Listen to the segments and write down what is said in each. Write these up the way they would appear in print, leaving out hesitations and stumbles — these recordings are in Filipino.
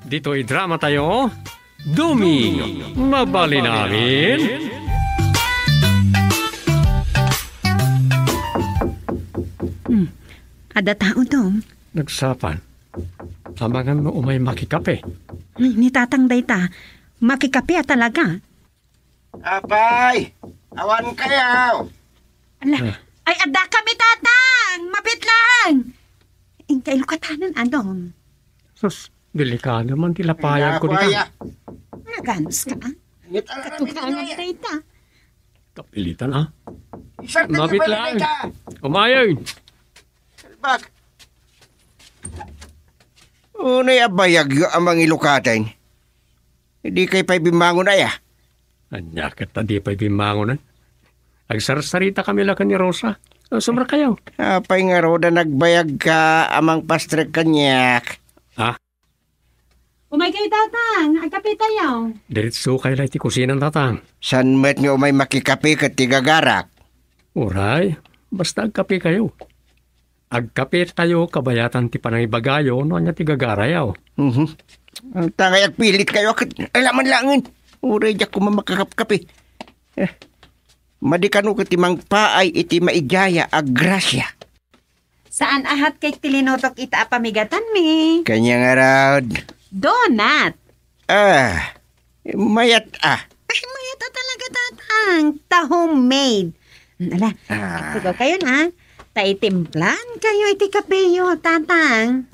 Dito'y drama tayo. Dumi, mabali namin. Ada tao dong. Nagsapan. Amangan mo umay makikape. Ni tatang dayta, makikape talaga. Apay, awan kayaw. Ala, ay ada kami tatang, mapit lang. Ingkay lukatanan anong. Sus, delikado man tilapayan ko dito. Naganos ka? Katukangan dayta. Kapilitan ha. Isang Mapit lang. Umayay. Bak. Unay abayag yung amang ilukatan. Hindi kay pa'y bimangon ay ah. Anya kita di pa'y bimangonan. Agsarsarita kami lang ni Rosa. Sumra kayo. Apay nga roda nagbayag ka amang pastrek kanyak. Ha? Umay kayo tatang, agkape tayo. Diretso kayo lang ti kusinan tatang. San met nga umay makikape kat tigagarak. Uray, basta agkape kayo. Agkape tayo kabayatan ti panangibagayo no anya ti gagarayaw. Ang tangay agpilit kayo kat alaman langin. Uray diyak ko mamakakape. Madikano kat timang paay iti maijaya agrasya. Saan ahat kay tilinotok ita pamigatan mi? Kanya nga raod. Donut. Mayat ah. Ay, mayata talaga tatang. Ta-homemade. Ala, sigaw kayo na. Taitimplan kayo iti kapeyo, tatang.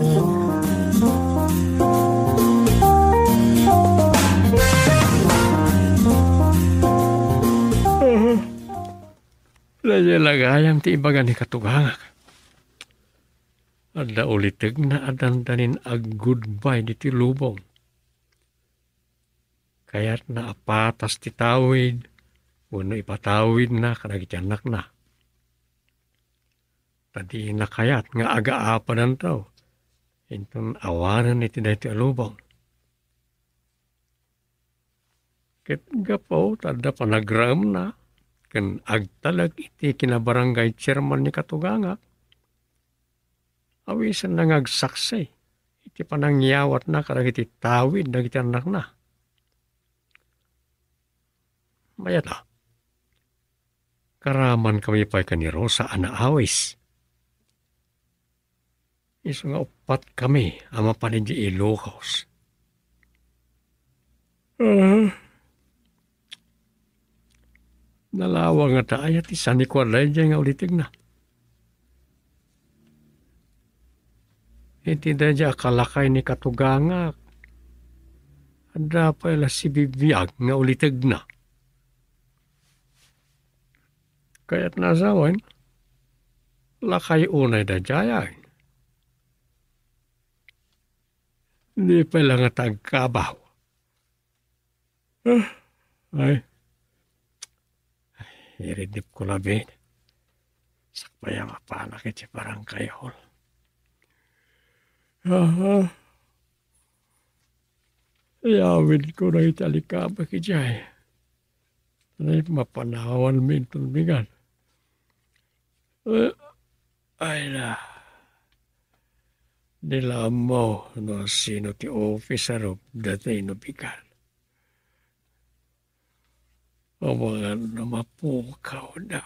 Lagayang ti ibaga ni katugangak. Ada ulitig na adandanin ag goodbye di ti lubong. Kaya't na apatas ti tawid, wano ipatawid na kanagitianak na. Tadi na kayat nga aga-apanan tao. Inton awanan iti dahi ti lubong. Ket gapaw tada panagram na, kan agtalag iti kinabarangay chairman ni katugangak. Awisan na ngagsaksay. Iti panangyawat na karag iti tawid na iti anak na. Mayata. Karaman kami pa'y kani Rosa anaawis. Iso nga upat kami ama panidya Ilocos. Nalawa nga tayo at isa ni Kwarlay dyan nga ulitig na. Hindi na dyan akalakay ni katugangak. Ada pala si Bibiyag nga ulitig na. Kaya't nasawan, lakay unay da dyan. Hindi pala nga tagkabaw. Ay, iridip ko labid. Sakpaya mapanak iti parang kayol. Iyawid ko na italikabak ijay. Ay, mapanawan minton bigan. Ay na. Nila mo no sino ti officer of datay no bigan. O mga namapukaw na.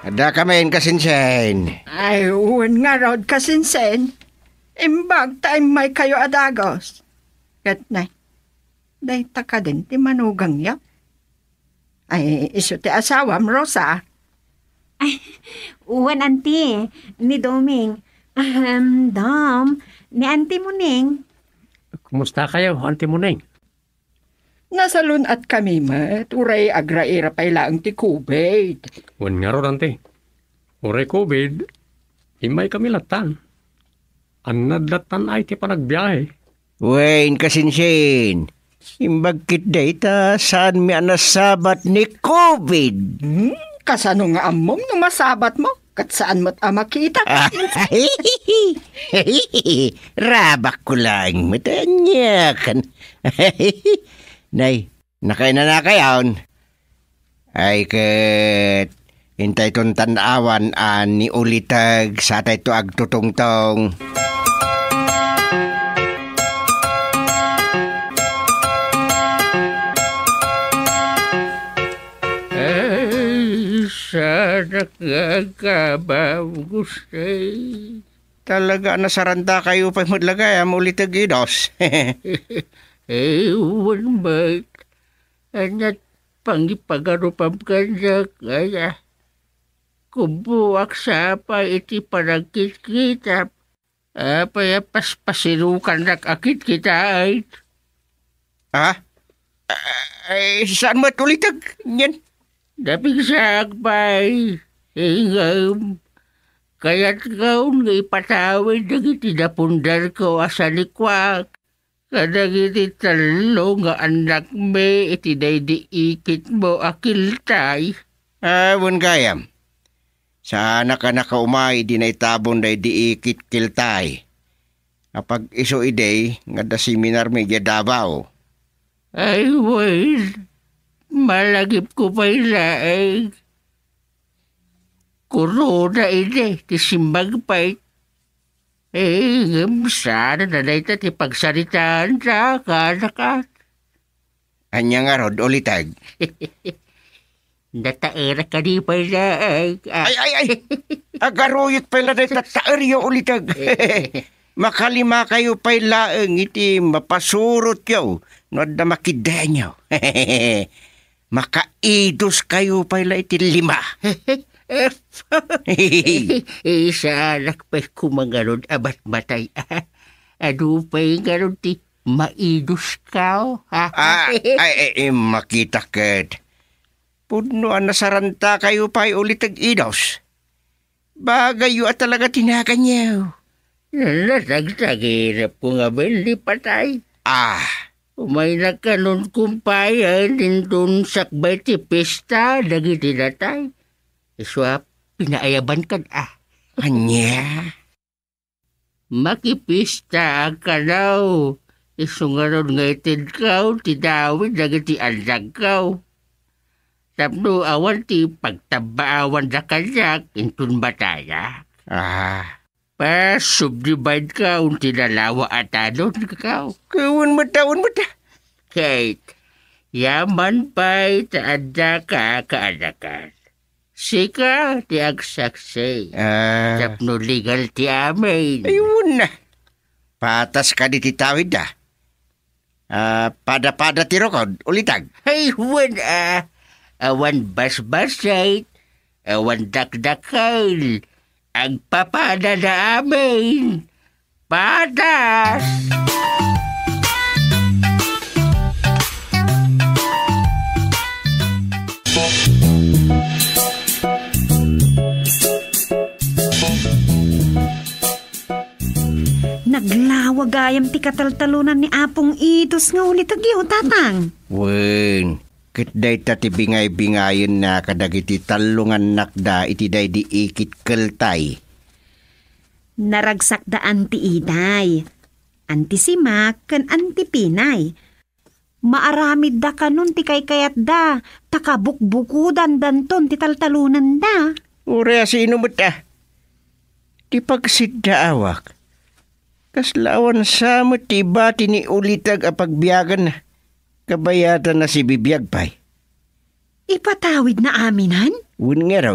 Ada kamain kasinsen. Ay, uwan nga raw kasinsen. Imbag time may kayo adagos. Kat na, day taka din ti manugang ya. Ay, iso ti asawam, Rosa. Ay, uwan auntie, ni Doming. Dom, ni auntie Muning. Kumusta kayo, Auntie Muneng? Nasalun at kami mat, uray agraira pay laang ti kubay. Wan nga ro, Auntie. Uray COVID, himay kami latan. Anadlatan ay ti panagbiyahe. Wayne kasinsen. Imbag kit data saan mi anasabat ni COVID. Kasano nga amom no masabat mo? Kat saan mo't makita? Rabak ko lang. Matanya kan. Nay, nakay na kayon. Ay kat hintay ton tanawan ni ulitag sa tay to agtutungtong. Sana kakabaw gustay. Talaga nasaranda kayo pa maglagay ulitag idos. Ewan ba? Anat pangipagarupam kanya kaya. Kubuak sa pa iti paragkit kita. Apaya paspasirukan akit kita ay. Ay, saan mo ulitag? Yan. Dapig sa akbay. Hingam. Kaya't kaon nga ipatawid dagiti napundar ko asalikwak. Kadang iti talo nga anak me iti daydi ikit mo akiltay. Wan gayam. Sana ka nakaumay di na itabon daydi ikit kiltay. Kapag iso iday nga da seminar medya Davao. Ay, well, malagip ko pa ilaig. Corona ide, ti simbag pa'y. Sana na naita ti pagsaritaan sa kanakat. Anya nga rod ulitag. Nataera ka di pa ilaig. Ay. Agaruyot pala na tataeryo ulitag. Makalima kayo pa'y laeng iti mapasurot yaw. No da makida nyo. Makaidos kayo pala iti 5. Isa anak pa'y kumangarod abat matay. Ano pa'y garod ti maidos ka? Makita ket. Puno nasaranta kayo pa'y ulitag idos. Bagay yu at talaga tinagan nyo. Nasagsaghirap ko nga bali patay. Umay na kanon kumpayan din dun sakbay ti pista dagiti natay. Iswa pinaayaban ka Anya? Makipista ka daw. Isungaron nga itid kaw ti dawid dagiti alag kaw. Tapno awan ti pagtabaawan da kanyak intun bataya. Subdivide ka unti nalawa at anon ka. Kawan mo ta. Kate, yaman pa'y taada ka kaanakan. Sika ti agsaksay. Tapno legal ti amin. Ayun na. Patas ka di titawid pada-pada ti rokod, ulitag. Ay, awan basbasay, awan dakdakal. Ang papada na amin. Patas! Naglawagayam ti kataltalunan ni Apong itos nga ulit agyo, tatang. Wen, kitday ta ti bingay-bingayon na kadagiti talungan nakda iti day di ikit keltay. Naragsak da anti iday, anti simak, kan anti pinay. Maaramid da kanon ti kayat da, takabukbukudan danton ti taltalunan da. Ure sino mo ta? Ti pagsidda awak. Kaslawan sa mo ti bati ni ulitag apagbiyagan na. Kabayatan na si bibiyag pa'y. Ipatawid na aminan? Wun nga raw.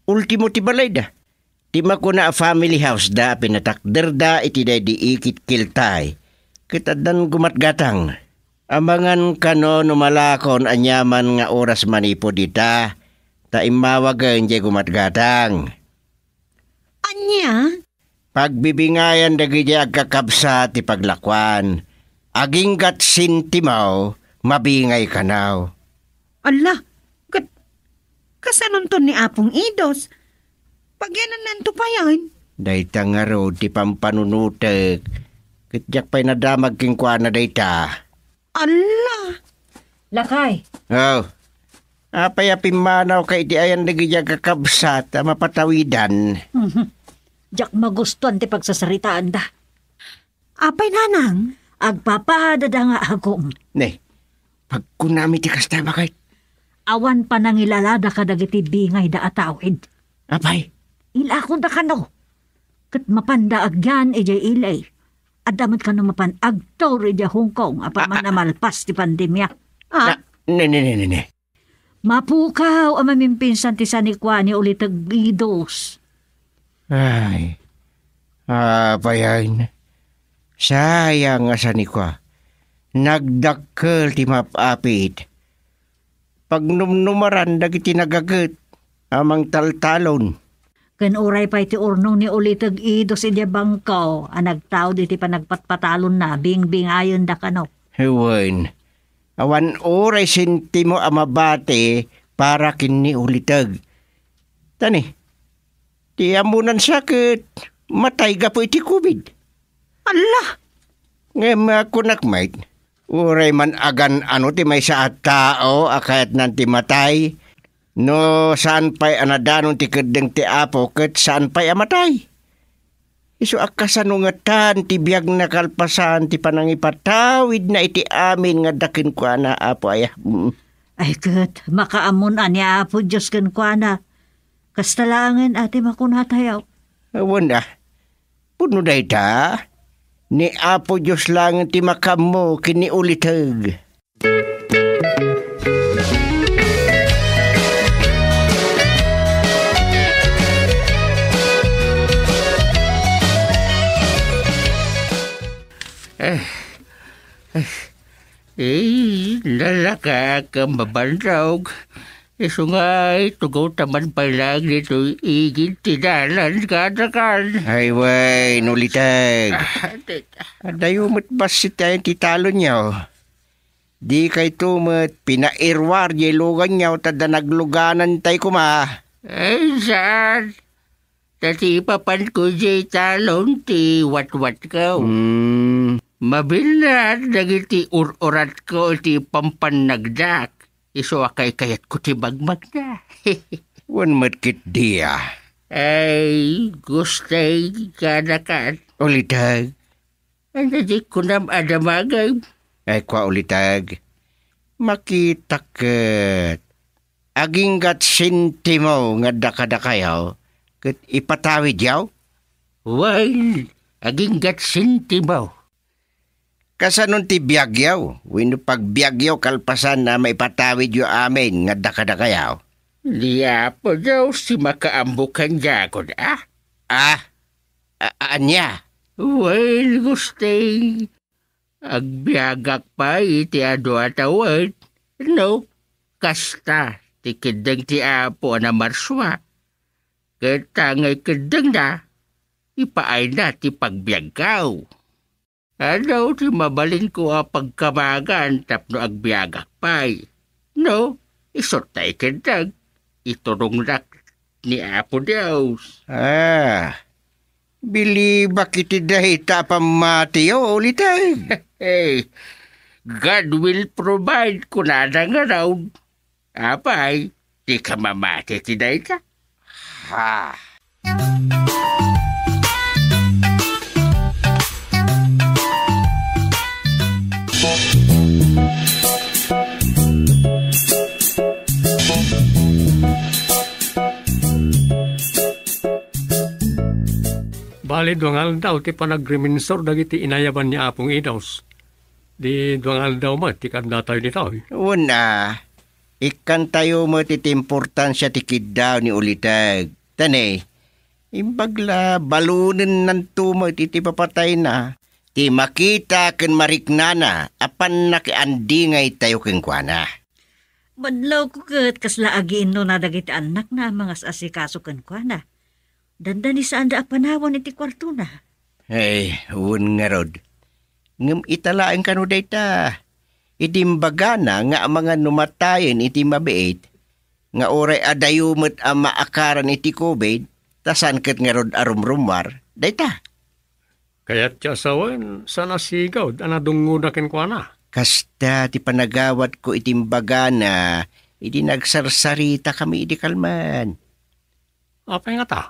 Ultimo ti balay da. Ti mako na family house da pinatakder da iti day di ikit kiltay. Kitadan gumatgatang. Amangan kano numalakon anyaman nga oras manipo dita. Ta imawagan di gumatgatang. Anya? Pagbibingayan dagi di agkakabsa ti paglakwan. Aginggat sintimaw, mabingay ka now. Ala, kasanon to ni Apong idos? Pagyanan nanto pa yan. Dayta nga ro, ti pampanunutek. Kityak pa'y nadamag kingkwa na dayta. Ala! Lakay, Oh. Apay apimanaw kay di ayan nagigya kakabsat mapatawidan. Jak magustuhan ti pagsasaritaan da. Apay nanang? Agpapadada nga agom. Ne, pag kunami ti kasta bakit? Awan pa nangilalada ka dagiti bingay da atawid. Apay, Ilakon da kano. Kat mapanda agyan ijay ilay. Adamot ka no mapan agtor ijay Hong Kong apan man namalpas ti pandemya. ne. Mapukaw ang mamimpinsan ti Sanikwa ni ulit agbidos. Ay, apayan. Sayang nga sani ko. Nagdakkel ti mapapit. Pag numnumaran dagiti nagagat, amang taltalon. Kan uray pa iti urnong ni ulit agbidos ijay bangkaw. Ang nagtao di ti panagpatpatalon na bing ayon da kano. Hewan. Awan oray sinti mo amabate para kini ulitag. Tani, ti amunan sakit, matay ka po iti COVID. Allah! Ngayon ako nakmait, uray man agan ano ti may sa tao akayat nanti matay. No saan pa'y anadanon ti kedeng ti apo ket saan pa'y amatay. Isu akasanungatan ti biyag na kalpasan ti panangipatawid na iti amin nga dakin ko na apo ayah. Ay kat, makaamon niya apo Diyos kan kwa na. Kastalangan ati makunatayaw. Awan na. Puno day ta. Ni apo Diyos lang ti makamo kini ulitag. Lalaka ka mabandaw. Isungay, tugaw taman pa lang nito igit tinalan kadakan. Ay way, nulitag. Adayo mo't basit tayo titalo niyo. Di kay tumat pinairwar yelugan niyo tada nagluganan tayo kuma. Ay, saan? Tati papan ko jay talon ti wat-wat ka. Mabilat dagiti urat ko ti pampanagdak. Iso akay kayat ko ti bagmag na. Wan matkit dia. Ay, gustay kadakan. Ulitag. Ang di ko nam adamagay. Ay kwa ulitag. Makita ket. Aging gat sinti mo nga dakadakayaw. Ket ipatawid yaw. Well, aging gat sintibaw. Kasanon ti biyagyaw. Wino pag biyagyaw kalpasan na may patawid yu amin nga dakadakayaw. Liya po daw si makaambukan jagod, ah? Anya? Well, gustay. Agbiagak pa iti ado atawad. No, kasta. Ti kedeng ti apo na marswa. Katangay kedeng na. Ipaay na ti pagbiagaw. Ano ti mabalin ko pagkamagan tapno agbiagak pa'y. No, isot na ikendag. Iturong rak ni Apo Dios. Bilibak iti dahita pamatiyo ulitay. Hey, God will provide kunada nga raw. Apay, di ka mamati ti dahita. Ha. Bali, duangal daw, ti panagrimensor dagiti inayaban ni Apong Idaws. Di duangal daw mo, ti kanda tayo ni tao. Una, ikan tayo mo ti importansya ti kidaw ni ulitag. Tane, imbagla balunin ng tumo ti papatay na. Ti makita ken mariknana, apan nakiandingay tayo ken kuana. Badlaw ko kat kasla agiin no na dagiti anak na mga asikaso kan kwa na. Danda ni saan da apanawan iti kwarto na. Ay, un nga rod. Ngam italaang kano dayta. Itimbaga na nga mga numatayin iti mabiit. Nga oray adayumot ang maakaran iti COVID. Tasan kat nga rod arumrumar. Dayta. Kaya't tiyasawan, sana sigaw, anadunguna ken kwa na. Kasta ti panagawat ko itimbaga na Idi nagsarsarita kami idi kalman. Apay nga ta?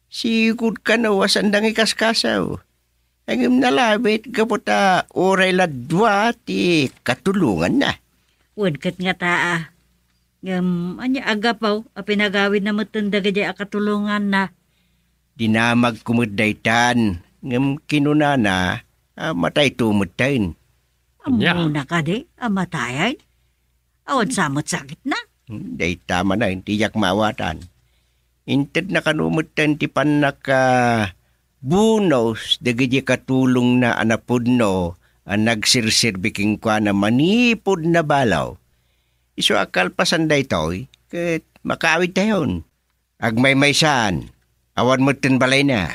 Sigud ka na wasandang ikaskasaw. Ang nalabit kaputa oray ladwa ti katulungan na. Wadkat nga taa. Anya agapaw, pinagawid na matanda gaya akatulungan na. Dinamag kumudaytan. Ngam kinunana, matay tumutayin. Anya. Amuna ka di, amatayay. Awan samot sakit na. Day tama na, tiyak maawatan. Inted na kanumutan ti panaka bunos dagiti katulong na anapudno ang nagsirserbiking kwa na manipod na balaw. Iso akal pasanday to'y kat makawid tayon. Agmay-maysan, awan mo tin balay na.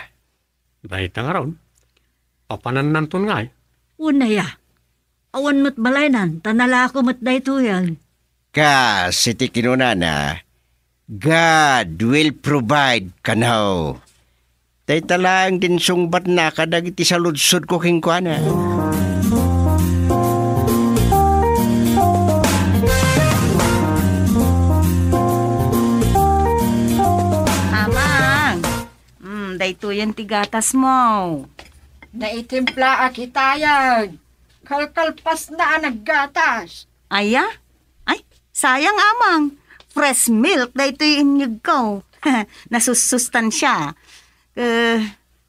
Dahil nga ron. Papanan nanton nga eh. Unaya, awan mo't balaynan, tanala ako mo't dayto yan. Kasi ti kinunana, God will provide kanaw. Tay talang din sungbat na kadag iti saludsod ko kingkwana. Amang, dayto yan tigatas mo. Naitimpla akitayag. Kalkalpas na naggatas. Aya? Ay, sayang amang. Fresh milk dayto yung inyag ko. Nasusustansya.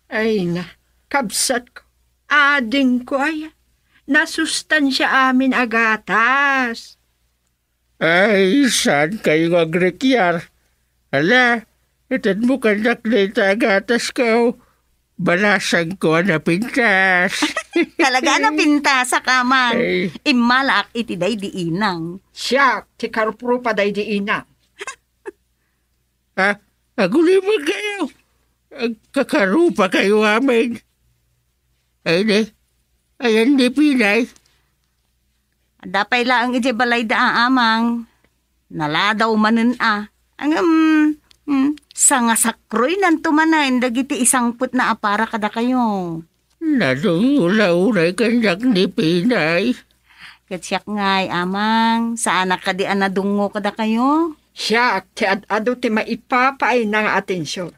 Ay na, kabsat ko. Ading ko ay. Nasustansya amin agatas. Ay, saan kayo agrekyar? Ala, itad mo kanak na itagatas ko. Balasang ko na pintas. Talaga na pinta sa kamang. Ay. Imalak iti day di inang. Siya, ti karpro pa day di ina. Ha? Aguliman kayo. Kakarupa kayo amin. Ay, di. Ayan di Pinay. Dapay lang iti balay da amang. Naladaw manen a. Sa nga sakroy nantumanain dagiti isang put na apara kada kayo. Nadungula-ulay kanyak ni Pinay. Katsyak ngay amang. Sa anak ka di anadungo kada kayo. Siya, ti ado ti maipapaay ng atensyon.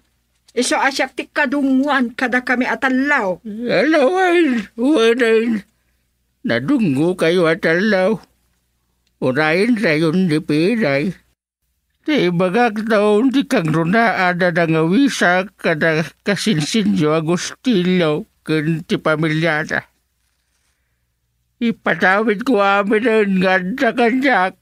Iso asyak ti kadunguan kada kami atalaw. Alawan, wanan. Nadungo kayo at alaw. Urayin sayon ni Pinay. Ti bagak taon ti kang runaan na nangawisa kada kasinsinyo Agustino kun ti pamilyana. Ipatawid ko amin ang ganda kanyak.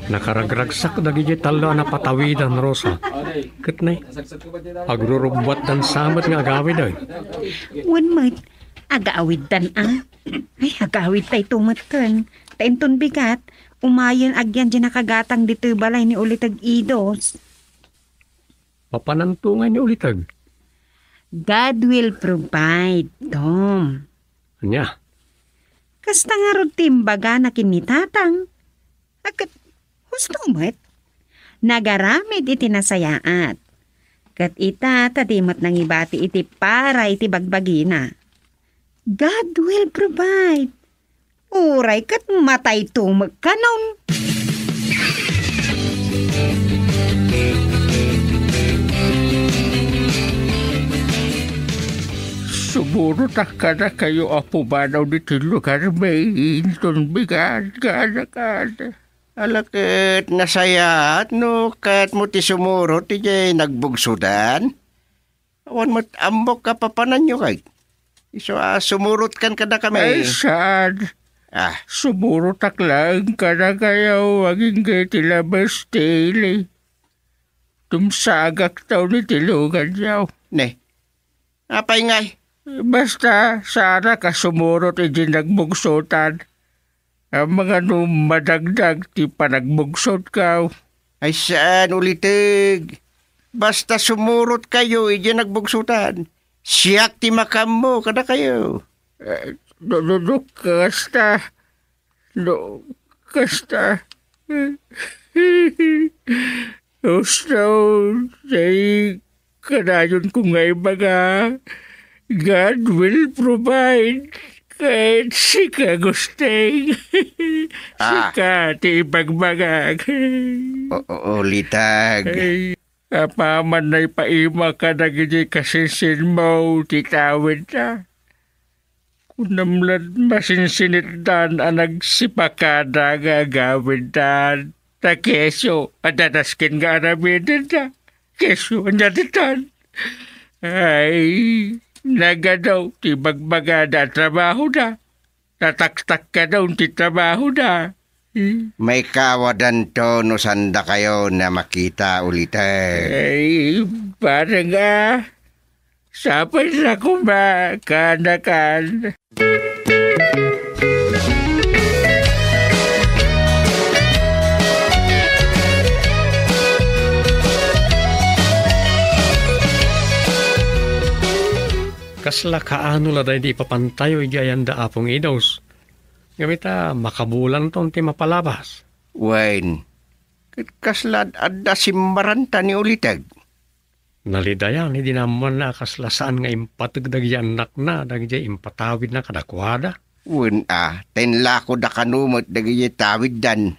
Nakaragragsak na talo na patawidan, Rosa. Katnay, agrurubbat dan samat nga agawid ay. Wan mat, agaawid tan Ay, agaawid tay tumatkan. Tainton bigat, umayon agyan dyan nakagatang dito balay ni Ulitag Idos. Papanantungay ni Ulitag. God will provide, Tom. Anya, Kasta nga ro timbaga na kinitatang. Akat, husto mat. Nagaramid iti nasayaat. Kat ita tadimat nang ibati iti para iti bagbagina. God will provide. Uray kat matay tumag kanon. Sumuro ka na kayo apo banaw dito lugar may inton bigat kada. Alakit nasayat no kat mo ti sumuro ti jay nagbugsudan. Awan mo't ambok ka papanan nyo kay. Iso sumurot kan kada Ay kami. saan? Ah, Sumuro taklang ka na kayo maging tilabas tili. Tumsagak taw ni tilugan yaw. ne. Apay ngay. Basta sana ka sumurot iti nagbugsutan. Ang mga madagdag ti panagbugsot ka. Ay saan ulitig. Basta sumurot kayo, ije nagbugsutan. Siyak ti makam mo, kada kayo. Kasta. Kasta. Gusto, say, kanayon ko ngay baga. God will provide kahit si kagustay. Sika ti ibagbagag. Ulitag. Ay, apaman na'y paima ka na gini kasinsin mo, titawid na. Kunamlan masinsinit dan ang nagsipakada nga gawin dan. Ta keso, adadaskin nga namin na. Keso, anyaditan. Ay, nagadaw, ti bagbaga na trabaho na. Tatak-tak ka daw, ti trabaho na. May kawadan to no sanda kayo na makita ulitag. Ay, parang sapay na kumakanakan. Kasla kaano la dahi di papantayo ijayanda apong idaws. Gamita makabulan ton ti mapalabas. Wain, kaslad adda simbaranta ni ulitag. Nalidayan, hindi naman na kaslasaan nga impatagdag anak na, dagdi impatawid na kadakwada. Wen tenlako da kanumot dagi tawid dan.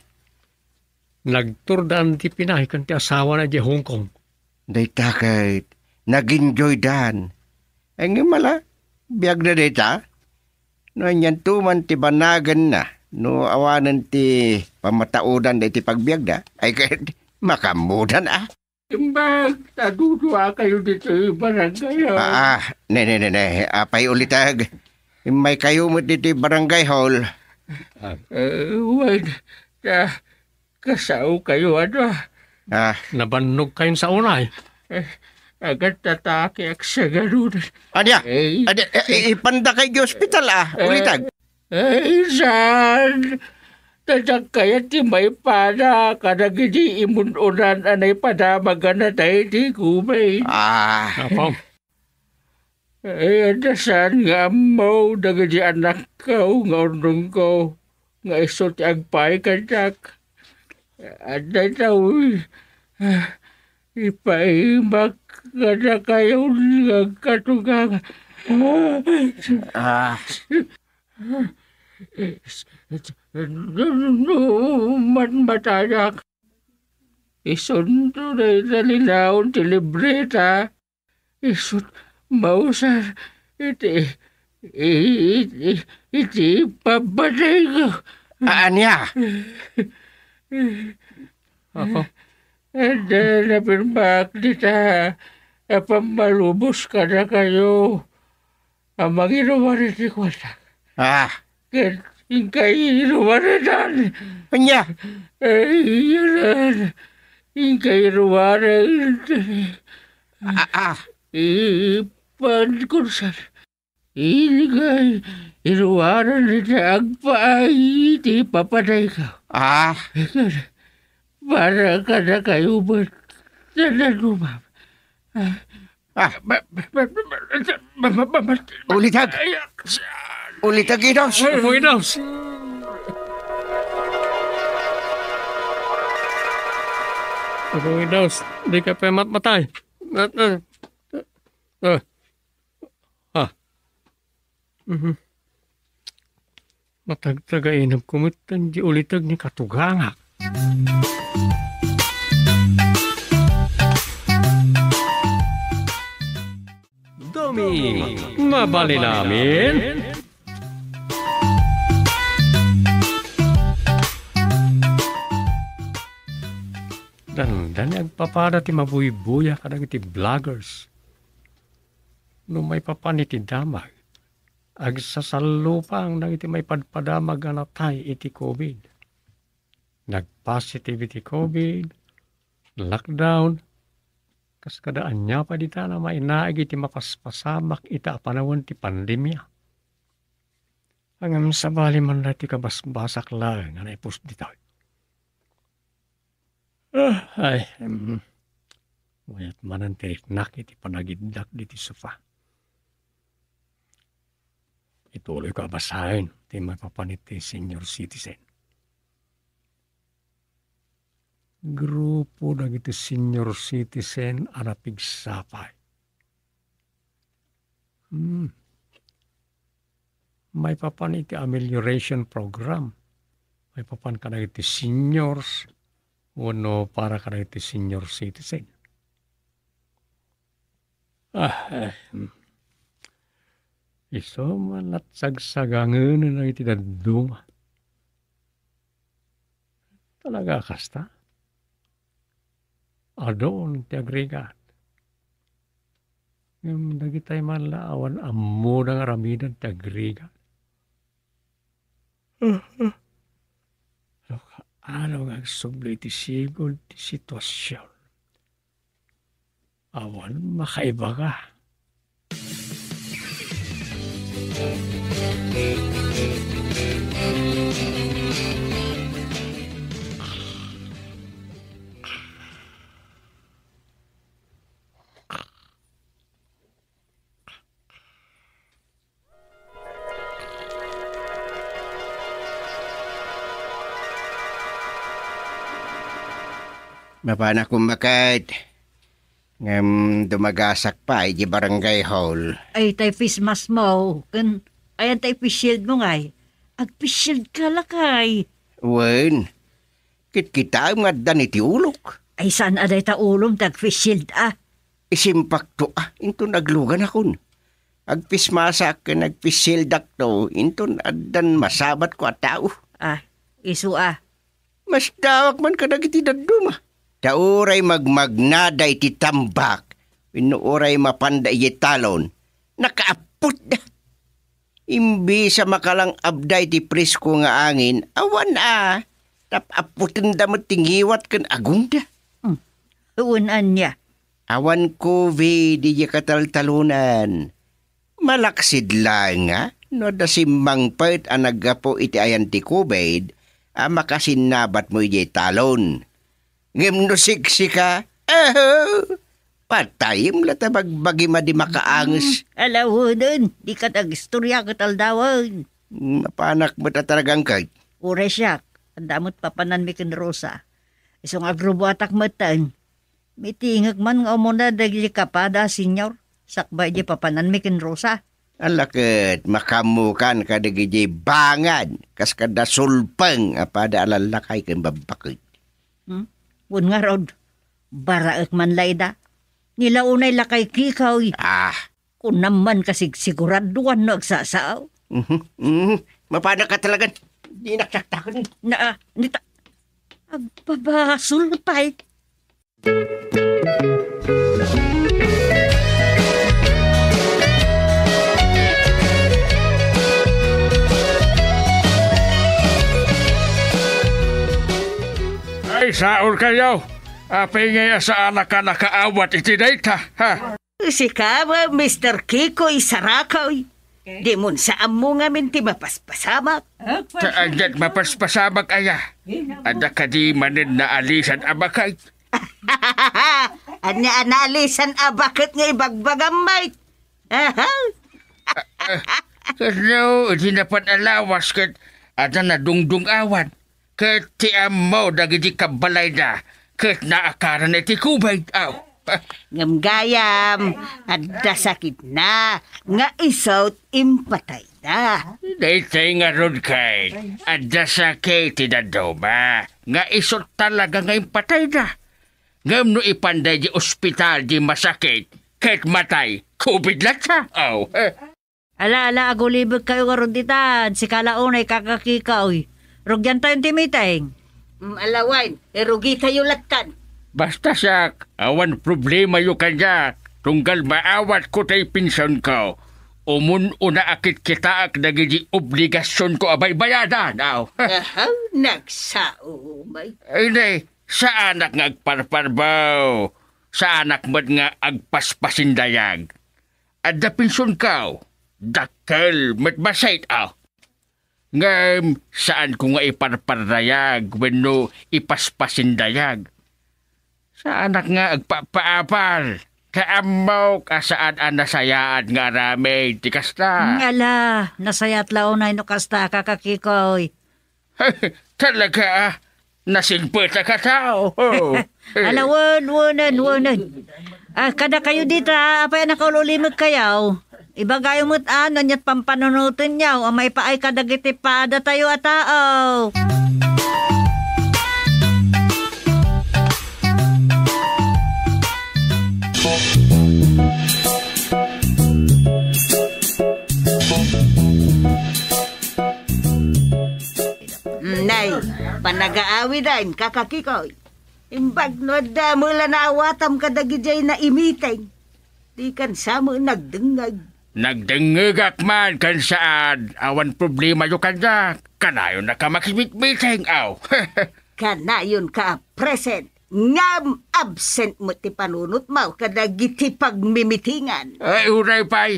Nagturdaan ti Pinay kan ti asawa na di Hong Kong. Day takay, nag-enjoy dan. Ay nga mala, biyag na dita. No, yan tuman ti banagan na. No, awanan ti pamataudan da ti pagbiag da. Ay kahit makamudan Imbag, nadudua kayo dito barangay. Ne. Apay ulitag. May kayo mo dito barangay hall. Wag, kasaw kayo Nabannog kayo sa unay. agad tatake ak sa ganun. Adya, ipanda kay hospital ulitag. Ay, saan? Tadak kaya ti may pana kada gidi imununan anay padamagan na tayo di kumay. Apong. Ay, adasan nga mo dagadi anak ko nga undong ko nga iso ti agpay kadak. Aday daw ipaimak ka na kayo nga katugang. Man matayak. Isundo na nalilaon ti libreta. Isut mausar. Iti pabaday ko. Anya? Ako. Ada napirmak dita. Pamalubos ka na kayo. Amang inuwarin ti kwata. Ken ingkay inuwarin. Anya? Iyan. Ingkay inuwarin. Ipankursan. Ingkay inuwarin na agpaay. Di papaday ka. Para ka na kayo ba? Nananumam. Ulitag. Ulitag inos. Inos. Inos. Di ka pa matay. Matagtagainam kumitan di ulitag ni katuganga. Domi, mabali namin. Dan agpapada ti mabuy-buya kadang iti vloggers. No may papaniti damag. Agsasalupang nang iti may padpadamag anatay iti COVID. Nag-positive iti COVID. Lockdown. Kas kadaan niya pa dita na mainaig iti mapaspasamak ita panawon ti pandemya. Hanggang sa bali man na ti kabasbasak lang nga naipos dita. Mayat manan ti nak iti panagidak diti sofa. Ituloy ko abasahin ti mapapanit ti senior citizen. Grupo dagiti senior citizen arapig sapay. May papan iti amelioration program. May papan ka na iti seniors. Uno para ka na iti senior citizen. Iso malat sagsagangan na iti daduma. Talaga kasta? Adon ti agregat. Ngam dagitay man laawan ammo ng aramidan ti agregat. Ano nga subli ti sigol ti sitwasyon. Awan makaiba ka. Mapana kumakat. Ngam dumagasak pa di barangay hall. Ay, tay Christmas mo. Ayan tay shield mo ngay. Ag-shield ka lakay. Wen, kita nga dan iti ulok. Ay, saan aday ta ulom tag-shield Isimpakto into naglugan akon. Agpismasak ka nagpisildak to, into adan masabat ko at tao. Isu Mas dawak man ka nagiti daduma. Tauray magmagnada iti tambak. Inuuray mapanda iti talon. Nakaapot na. Imbi sa makalang abday ti presko nga angin, awan tapaputin da matingiwat kan agunda. Uwan niya. Awan ko di kataltalunan. Malaksid lang no da simbang pait anagapo iti ayan ti kubed, makasinabat mo iti talon. Ngem no siksika, patayim lata bagbagi madi makaangas. Alawunan, di ka tag-istorya kataldawan. Mapanak mo tataragang kay. Ure siyak, ang damot papanan mi kin Rosa. Isong agrubo atak matan. Mitingag man nga umuna dagli kapada, senyor. Sakbay di papanan mi kin Rosa. Alakit, makamukan ka dagiti bangad. Kas kada sulpang, pada alalakay kan babakit. Wun nga rod, baraek man layda. Nila unay lakay kikaw. Kung naman kasi siguraduan no agsasaaw. Mapana ka talaga. Di naksaktakan. Nita, agbabasul pa'y. Ay, saon kayo. Pingay sa anak ka nakaawat iti data, ha? Si Kama, Mr. Kiko, isarakaw. Di mo saan mo nga minti mapaspasamak. Kaagad mapaspasamak aya. Ada ka di manin na alisan abakay. Anya analisan bakit nga ibagbagamay. Kasno, di napan alawas kat ada na dungdung awan. Kat ti amaw dagiti kabalay na. Kat naakaran iti kubay. Ngam-gayam, adda sakit na, nga isot impatay na. Daytay nga ron kay, adda sakit ti dadoma. Nga isot talaga nga impatay na. Ngam no ipanday di ospital di masakit, kahit matay, COVID lang siya. Ala, agulibig kayo karon ditan. Si kalaunay kakakikaw. Rugyan tayong timiteng. Alawain, erugi tayo latan. Basta sak, awan problema yu kanya. Tunggal maawat ko tay pinsan ko. Umun una akit kita ak nagigi obligasyon ko abay bayadan. Nagsaumay. Hindi, sa anak nga agparparbaw. Sa anak mo nga agpaspasindayag. Adda pinsan ko. Dakkel, matbasait Ngam, saan ko nga iparparayag wenno ipaspasindayag? Sa anak nga agpapaapal, kaamaw ka saan ang nasayaan nga rame, tikas na. Ngala, nasayat launay no kasta kakakikoy. Talaga, nasinpeta ka tao. Alawan. Kada kayo dito, apay nakaulimag kayaw. Ibagay mo't ano niyat pampanunutin niyaw, amay pa ay kadagiti pada tayo at tao. Nay, panag-aawi din, kakakikoy. Imbag no da mula na awatam kadagijay na imiting. Di kan sa mo nagdengag. Nagdengegak man kan saan. Awan problema yung kanya. Kanayon na ka makimit-miting, aw. Kanayon ka present. Ngam absent mo ti panunot mo kadagiti pagmimitingan. Ay, uray pa'y.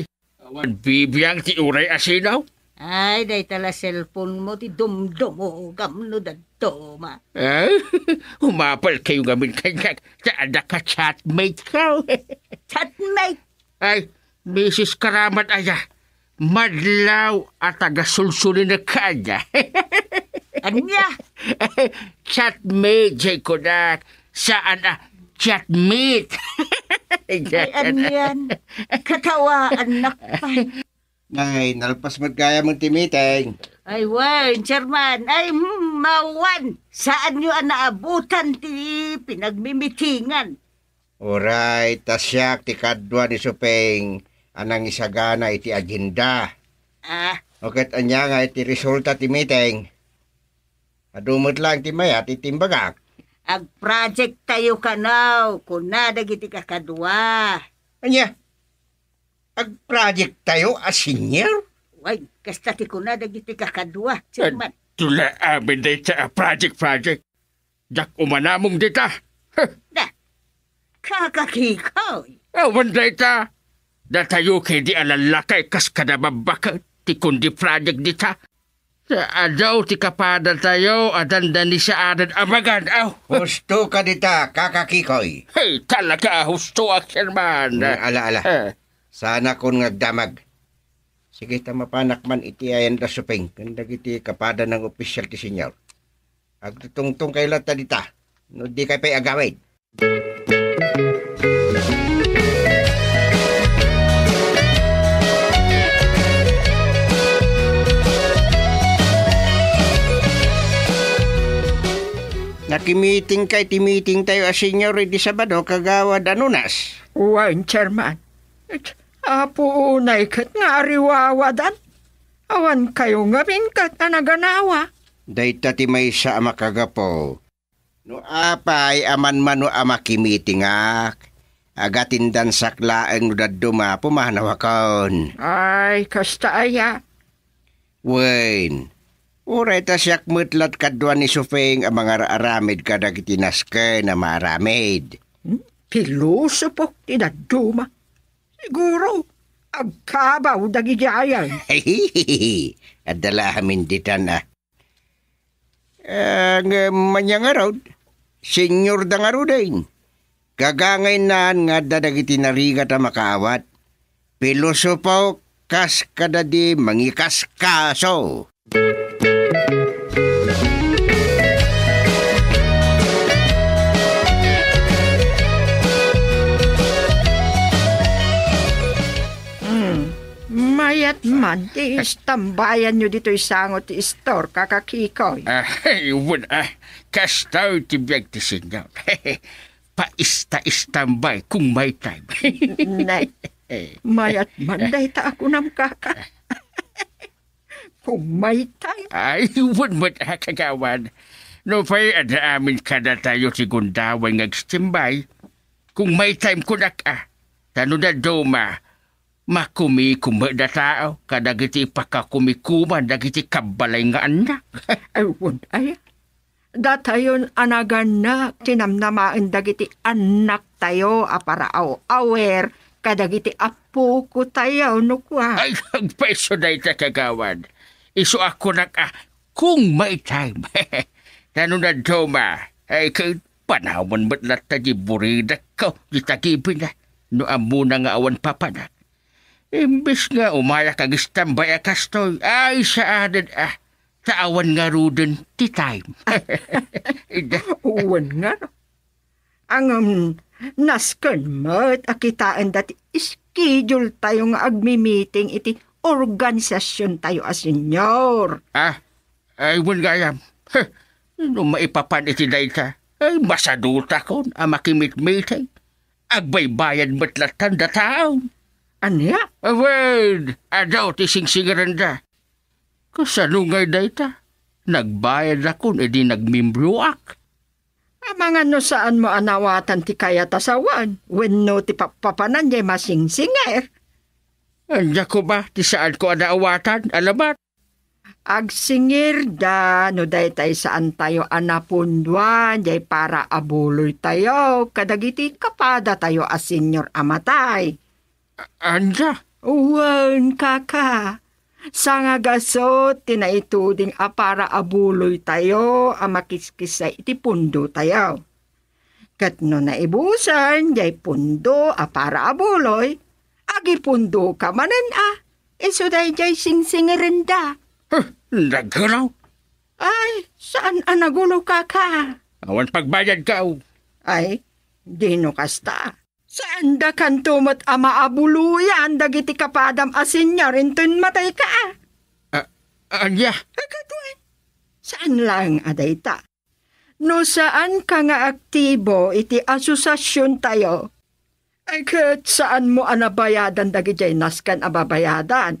Awan bibiyang ti uray asinaw. Ay, day tala cellphone mo ti dumdumo gamno dadto ma. Ay, humapal kayo gamin kanya. Saan na ka chatmate ka? Chatmate. Ay, Mrs. Karamat aya. Madlaw at tagasulsulin na kanya. Anya? Chatmate, jay ko na. Saan na? Chatmate. Ay, anyan. Katawa, anak pa. Ay, nalpas magkaya mong timiteng. Ay, wan, Chairman. Ay, mawan. Saan nyo naabutan ti pinagmimitingan? Alright, tasyak ti kadwa ni Supeng. Anang isagana iti agenda. Ah, Okat anya nga iti resulta ti meeting. Adumot lang ti mayat iti timbagak. ag-project tayo kanaw. Kuna dagiti kakadwa. Anya? Ag-project tayo as senior? Way, kasta ti kuna dagiti kakadwa, Chairman. Tula amin day sa project. Jak umanamong dita. Da, kakakikoy. Awan day ta. Datayo kay di alalakay kas kadababaka ti kundi project dita. Sa adaw ti kapada tayo adanda ni sa adan amagan. Gusto ka dita, kakakikoy. Hey, talaga husto action man. Ala. Sana kon ngagdamag. Sige tamapanak man iti ayan da supeng. Kandag iti kapada ng opisyal ti senyor. Agtutungtong kay lata dita. No di kay pa'y agawid. Nakimiting kay timiting tayo as senyor di Sabado kagawad anunas. Wan, Chairman. Apo unay kat nga ariwawadan. Awan kayo nga kat na naganawa. Dayta ti may sa amakagapo. No apay aman mano amakimitingak. Agatindan saklaeng no daduma pumahanawakon. Ay, kasta aya. Wen. Uray ta siyak mutlat kadwa ni Sufeng ang mga aramid kadag itinaske na maaramid. Pilosopo ti daduma. Siguro, agkabaw dagijayan. Hehehe. Adala amin ditan na. Ang manyang araw, senyor da nga din. Kagangay na nga dadag itinarigat ang makaawat. Pilosopo kas kadadi mangikas kaso. Mayat man, ti istambayan nyo dito isangot ti store, kakakikoy. Iwan kastaw ti biyag ti senyor. Paista-istambay kung may time. Nay, mayat man, dahi ta ako nam kaka. Kung may time. Ay, iwan mo kagawan. No pa'y ada amin kada tayo si Gundaway ngagstimbay. Kung may time ko na ka, tano na doma, makumi-kuma na tao, kadagiti pakakumikuman, dagiti kabalay nga anak. Ayun, ay. Datayon anagan tinamnamaan dagiti anak tayo, aparaaw, awer, kadagiti apo ko tayo, nukwa. Ay, agpeso na ita kagawan. Iso ako na ka, kung may time. Tano na doma, ay kay panahon ba't na taji burida ko, ditagibin na, no amo na nga awan papanak. Imbis nga umaya kagistambay akastoy, ay sa adan taawan nga rudin ti time. Uwan nga no. Ang naskan mo't akitaan dati schedule tayo nga agmi-meeting iti organisasyon tayo as senyor. Ay, wun gayam. Nung maipapan iti dayta, ay masaduta ko ang makimit-meeting. Agbaybayan matlatan da taon. Anya? Well, adaw ti singsingaran da. Kasanungay dayta, nagbayad ako edi nagmimbruak. Mga no saan mo anawatan ti kaya tasawan? Wenno ti papanan jay masingsinger. Anya ko ba ti saan ko anaawatan, alamat? Agsingir da, no daytay saan tayo anapunduan, jay para abuloy tayo, kadagiti kapada tayo as senyor amatay. Anya? Uwan, kaka. Sa nga gasot, tinaituding para abuloy tayo, amakiskis sa iti pundo tayo. Kat no naibusan, jay pundo para abuloy, agi pundo ka manan iso day jay singsingirin da. Nagulaw? Ay, saan nagulo kaka? Awan pagbayad ka. Ay, di no kasta. Saan da kan tumot amaabuluyan dagiti kapadam asin niya rinton matay ka? Anya? Agatuan. Saan lang adayta? No saan ka nga aktibo iti asosasyon tayo? Ay kat saan mo anabayadan dagiti naskan ababayadan?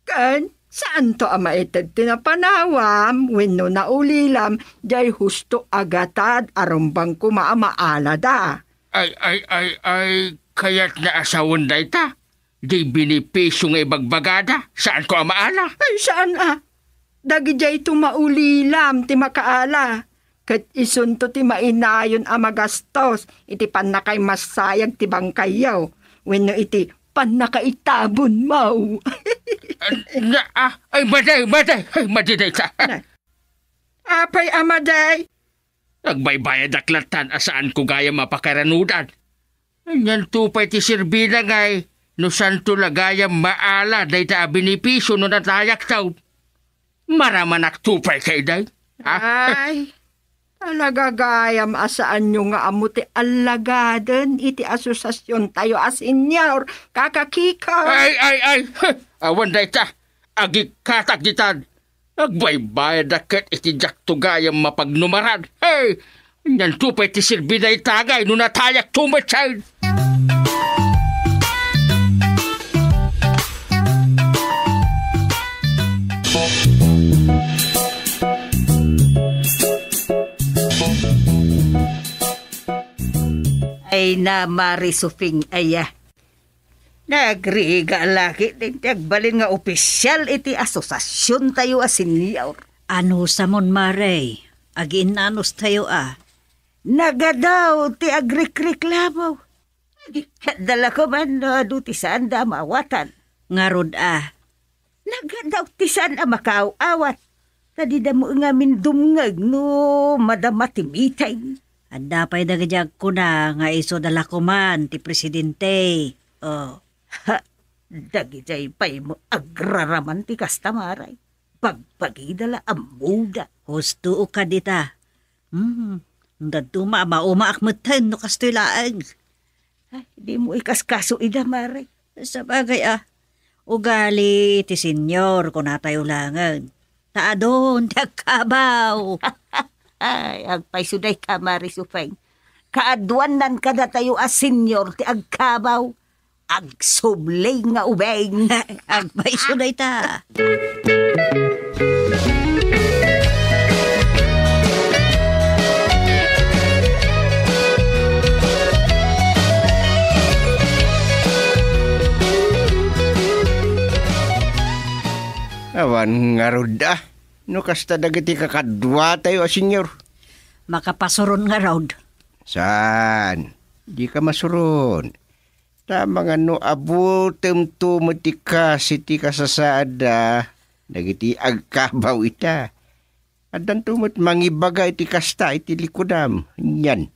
Kan saan to amaitad tinapanawam wenno naulilam jay husto agatad arumbang kumaamaala da. Ay, kaya't na asawan da ita. Di binipisyo nga ibagbagada. Saan ko amaala? Ay, saan Dagi jay tumaulilam ti makaala. Kat isunto ti mainayon magastos. Iti panakay masayag ti bangkayaw. Wenno iti panakaitabon mau. Ay, maday. Ay, madiday ka. Apay amaday. Nagbaybayad aklatan asaan ko gaya mapakaranudan. Yan tupay ti sirbina ngay, no santo lagayam maala day ta binipisyo no natayak taon. Maramanak tupay kay day. Ay, talaga gayam asaan nyo nga amuti alagadan iti asosasyon tayo as inyaw kakakikaw. Ay, awan day ta, agikatak ditan. Agbaybayad akit iti jak tugayam mapagnumarad. Hey, yan tupay ti sirbina itagay no natayak tumatsayd. Ay na marisuping aya. Nagriga laki din tagbalin nga opisyal iti asosasyon tayo as senyor. Ano sa mon maray? Aginanos tayo Nagadaw ti agrikriklamo. Dala ko man ti saan da maawatan. Ngarod Nagadaw ti saan makaaawat. Tadi da mo nga mindumngag no madamatimitay. Adapay dagajag ko na nga iso dala ko man ti presidente. Dagijay pa'y mo agraraman ti kastamaray. Pagpagidala ang muda. Husto ka dita. Dadto maumaakmatan no kastoy laang. Ay, di mo ikaskaso ida maray. Sa bagay ugali ti senyor ko na tayo langan. Taadon, tagkabaw. Ay, agpaysuday ka marisupeng. Kaadwanan ka na tayo as senyor ti agkabaw. Agsublay nga ubeng. Agpaysuday ta. Awan nga rod no kasta dagiti kakadwa tayo senyor. Makapasuron nga rod. Saan? Di ka masuron. Tama nga no abutem to matika siti kasasaada dagiti agkabaw ita. Adan tumot mangibaga iti kasta iti likudam. Yan.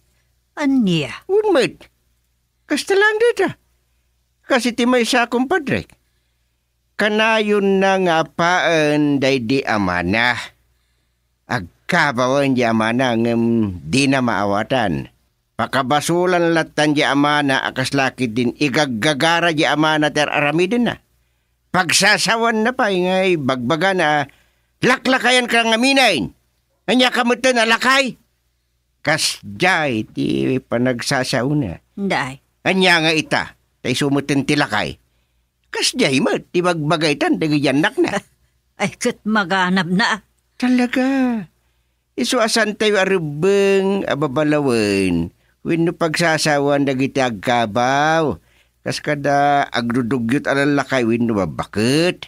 Anya? Unmet. Kasta lang dita. Kasi ti may sa kumpadre. Kanayon na nga paan day di amana. Agkabawan di amana ngem di na maawatan. Pakabasulan latan di amana akas laki din igaggagara di amana ter aramidin na. Pagsasawan na pa ngay bagbaga na laklakayan ka nga minain. Anya kamutan na lakay. Kasjay ti panagsasauna. Day. Anya nga ita, tay sumutin ti lakay. Kasjay mo, ti bagbagay tan, dagiyanak na. Ay, kat maganap na. Talaga. Isu asan tayo arubeng ababalawan. Wino pagsasawan dagiti agkabaw. Kas kada agdudugyot alalakay wino babakit.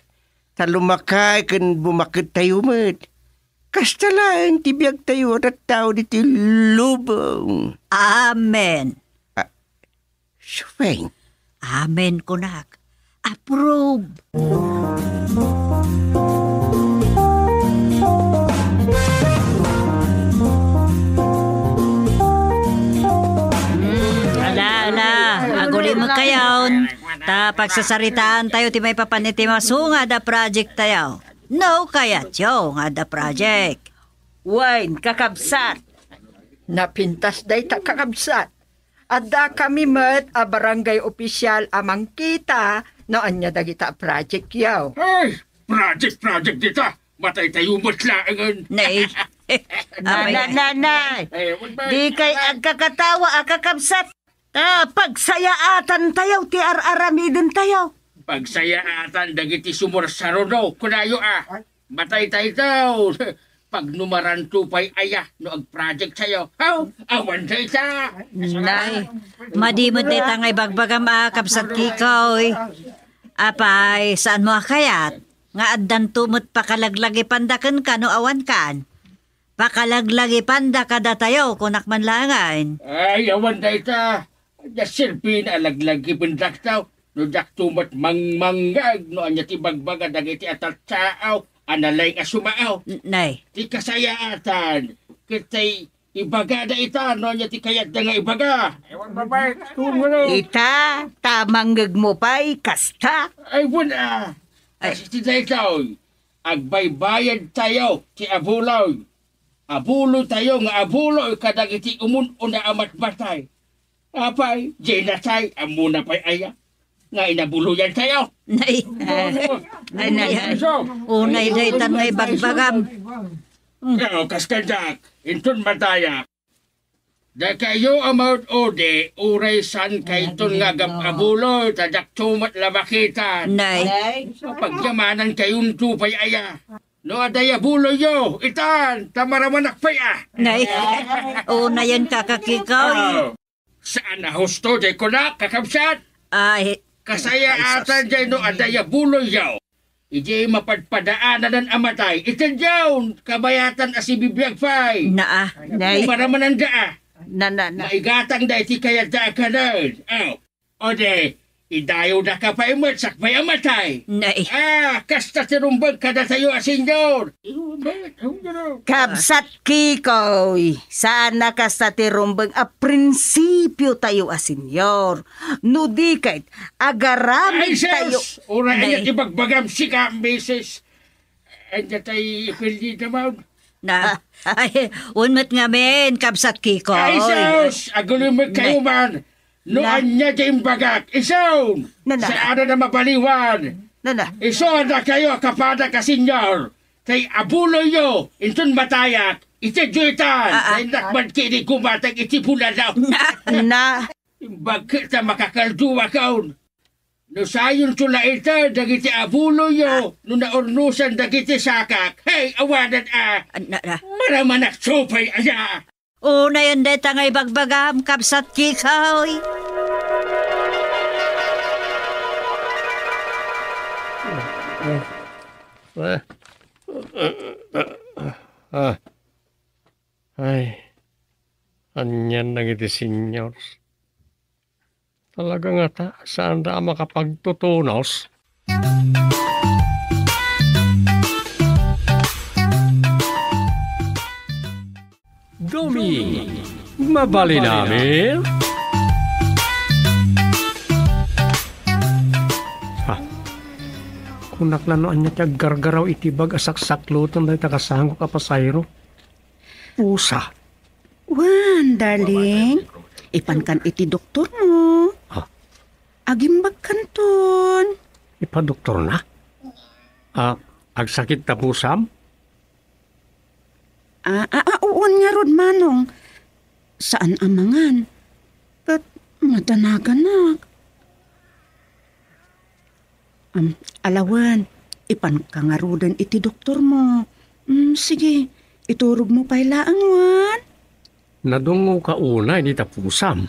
Talumakay kan bumakit tayo mat. Kas talaan tibiyag tayo at tao diti lubong. Amen. Sufeng. Amen, kunak. Approve. Aguli mo kayon. Ta pagsasaritaan tayo ti may papaniti masunga da project tayo. No kaya tiyo nga da project. Wine, kakabsat. Napintas day ta kakabsat. Adda kami met a barangay opisyal amang kita no anya dagita project yaw. Ay, project dita. Matay tayo matlaangan. Nay. Nanay, di kay agkakatawa kakabsat. Pagsayaatan tayo, ti ar-aramidin tayo. Pagsayaatan dagiti sumursarono, kunayo Matay tayo. Pag numaran tupay aya, no ag-project sayo. Awan tayo ta. Nay, madimod day tangay bagbagam kabsat kikoy. Apay, saan mo akayat? Nga addan tumot pakalaglagi pandakan ka no awan kan. Pakalaglagi panda kada tayo kunak manlangan. Ay, awan tayo ta. Silpin alaglagi pendak tayo. No dak tumat mangmanggag, no anya ti bagbaga dagiti atat sao. Analay nga sumaaw. Nay. Ti kasayaatan. Kitay ibagada ita, no anya ti kayat da nga ibaga. Ewan babay, Ita, tamanggag mo pa'y kasta. Ay, wala. Kasi ti tayo, agbaybayad tayo ti abuloy. Abuloy tayo nga abuloy kadag iti umun-una amat batay. Apay, jenatay, amuna pa'y aya. Nga inabuluyan tayo. Nay. Nay. Unay day tanay bagbagam. Kaskandak, intun mataya. Da kayo amount ode, uray san kay ton nga abuloy, tadak tumat labakitan. Nay. Pagyamanan kayong tupay aya. No adaya buloy yo, itan, tamaramanak pay Nay. Unay yan kakakikaw. Saan na husto jay ko na, kakabsat? Ay. Kasayaatan jay no adaya buloy yaw. Ijay mapadpadaanan ng amatay. Itanjaw, kabayatan asibibiyag fay. Naa. Nay. Maramanan da Na. Maigatang da iti kaya da ka nun. Ode, idayo na ka pa imot, sakbay amatay. Nay. Kasta tirumbag ka na tayo asinyor. Kabsat kikoy, sana ka sa tirumbang a prinsipyo tayo a senyor. No di kahit agaramid tayo. Ura Nay. anya ibagbagam sika ang beses. Anya tayo ipildi naman. Na. Ay, unmat nga men, kabsat kikoy. Ay, sus! Agulo mo kayo man. No anya dyan bagak. Isown! Nana. Sa ano na mabaliwan. Na. Isoon na kayo kapada ka senyor. Kay abulo yo, intun matayak. Iti juitan. Kay nakman kini kumatag iti pula daw. Na. Bakit na makakalduwa kaon? No sayon tula ita, dagiti abulo yo. No naornusan dagiti sakak. Hey, awanan Na. maramanak sopay aya. Una yan day tangay bagbagam, kabsat kikoy. Ay, anyan na iti seniors. Talaga nga ta, saan da makapagtutunos? Domi, mabali namin. Kunak na noan niya tiyag gargaraw itibag asak-saklutan na takasangko kapasayro. Usa. Wan, darling. Ipankan iti doktor mo. Ah. Agimbag kanton. Ipadoktor na? Agsakit ta pusam? Uwan nga rod, manong. Saan amangan? Kat madanagan. Alawan, ipankangarudan iti doktor mo. Sige, iturog mo pailaan, Wan. Nadungo ka una, hindi ta pusam.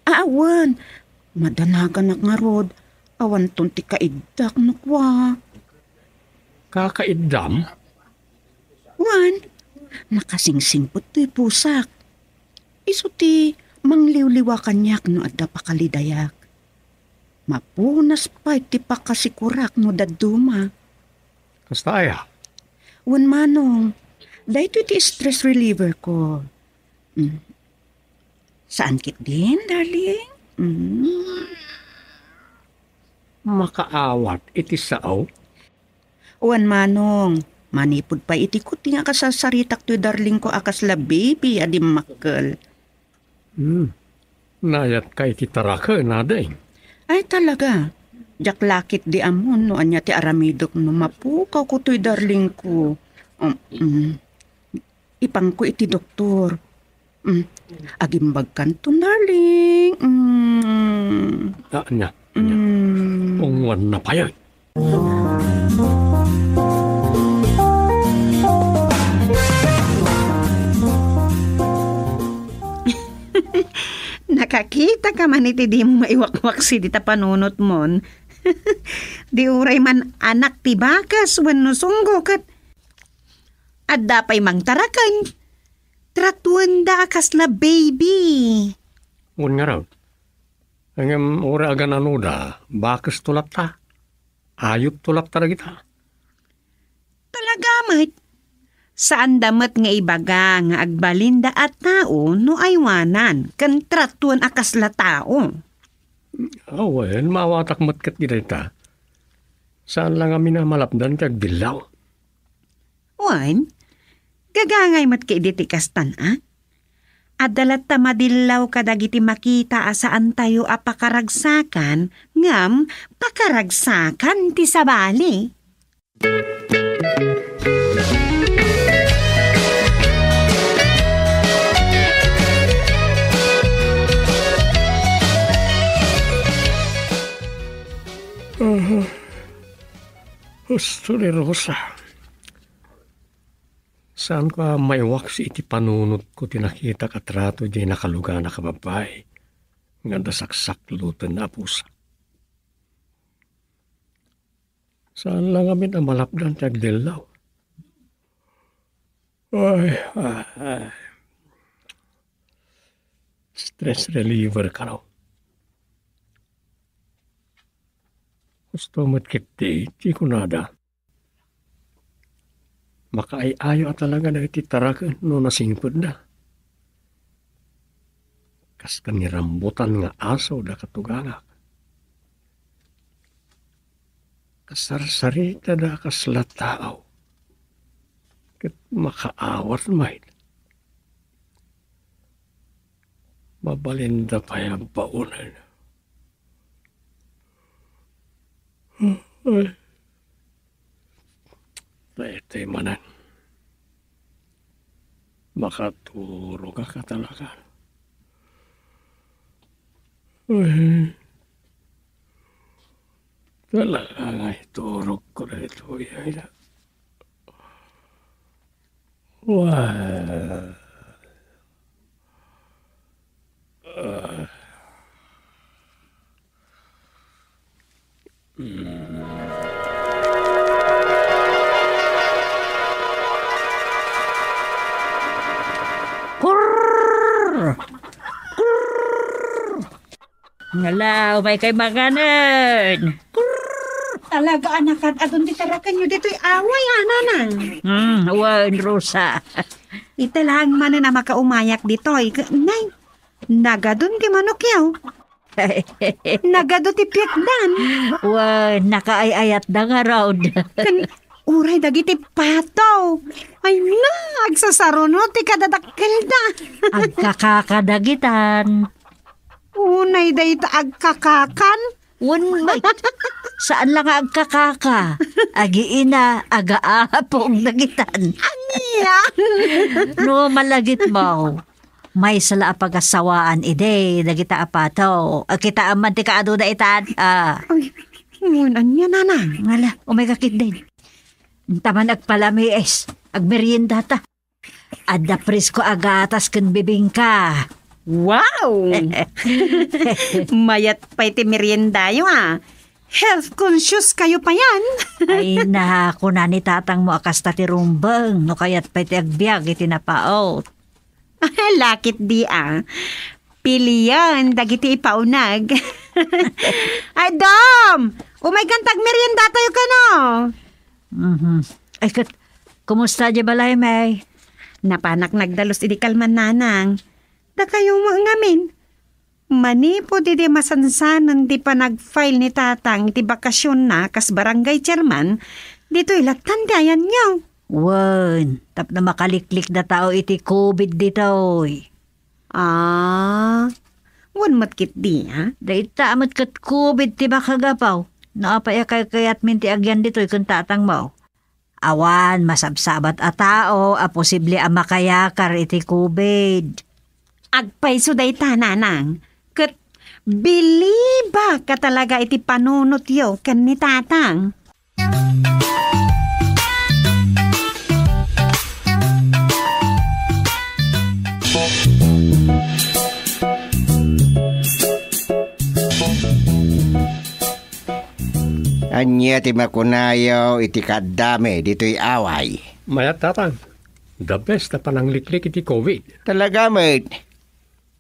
Wan. Madanagan nga rod. Awan ton ti kaigdak nakwa. Kakaidam? Wan, nakasingsing po ti pusak. Iso ti mangliwliwa kanyak no adda pakalidayak. Mapunas pa iti pakasikurak no daduma. Kastaya? Wan manong, dahito iti stress reliever ko. Saan kit din, darling? Makaawat iti sao? Wan manong, manipod pa iti kuti nga kasasaritak to darling ko akas la baby adim makkel. Nayat kay titaraka na day. Ay talaga, jaklakit di amon no anya ti aramidok no mapukaw ko to'y darling ko. Ipang ko iti doktor. Agimbag kanton darling. Anya. Ungwan na payo. Nakakita ka man iti di mo maiwakwak si dita panunot mon. Di uray man anak ti bakas wenno sunggo kat. Adda pay mang tarakan. Tratuan da akas la baby. Un nga raw. Ang ura agan da, bakas tulap ta. Ayot tulap ta kita. Talaga mat. Saan damat nga ibaga nga agbalinda at tao no aywanan kan tratuan akas la tao. Awen, mawatak matkat kita. Saan lang kami na malapdan kag bilaw? Wan, gagangay mat ka iditi kastan Adalat ta madilaw kadagiti makita asaan tayo apakaragsakan, ngam pakaragsakan ti sabali. Gusto ni Rosa. Saan ka may waks iti panunot ko tinakita katrato di nakaluga na kababay. Nga dasaksak lutan na pusa. Saan lang kami na malapdan tagdilaw? Stress reliever ka raw. Gusto mo't kiti, di ko nada. Makaayayo at talaga na ititarakan no nasingpod na. Kas kani rambutan nga aso da katugangak. Kasarsarita da kaslataaw. Kat makaawat mahin. Mabalinda pa yung paunan. Ito manan. Makaturo ka talaga. Talaga nga iturog ko na ito. Wow. Ngalaw, may kay maganan. Talaga anakan adun ti tarakan nyo dito'y away ananang. Wan, Rosa. Ita lang man na makaumayak dito'y. Nay, nagadun ti manokyaw. Nagado ti piakdan. Wan, nakaayayat na nga raw. Uray dagiti pataw. Ay na, agsasarunot ti kadadakkel da. Agkakakadagitan. Unay day ta agkakakan. May. Saan lang nga agkakaka? Agiina, agaapong dagitan. Yan. No, malagit mo. May sala pagasawaan ide, dagita apato. Kita aman ti kaado da itan. Ay, ngunan niya nanang. Ngala, umay kakit din. Taman agpalami agmerienda ta. Adda presko agatas ken bibingka. Wow! Mayat pa iti merienda yung Health conscious kayo pa yan. Ay na, kuna ni tatang mo akas ti rumbang. No kayat pa iti agbyag iti napaot. Lakit di Pili yan, dagiti ipaunag. Ay, Dom! Umay-kantag merienda tayo ka no? Ay, kumusta di balay, May? Napanak nagdalos idi kalman nanang. Da kayo ngamin. Manipo di masansanan di pa nag-file ni tatang iti bakasyon na kas barangay chairman. Dito ilatan di ayan niyo. Wan, tap na makaliklik na tao iti COVID dito. Wan matkit di Daita amat kat COVID ti bakagapaw. Naapaya kayat minti agyan dito kung tatang mo. Awan, masabsabat a tao, posible a makayakar iti COVID. Agpayso day tananang. Kat biliba ka talaga iti panunot yo kan ni tatang. Anya ti makunayaw iti kadame dito'y away. Mayat tatang, the best na panangliklik iti COVID. Talaga, mate.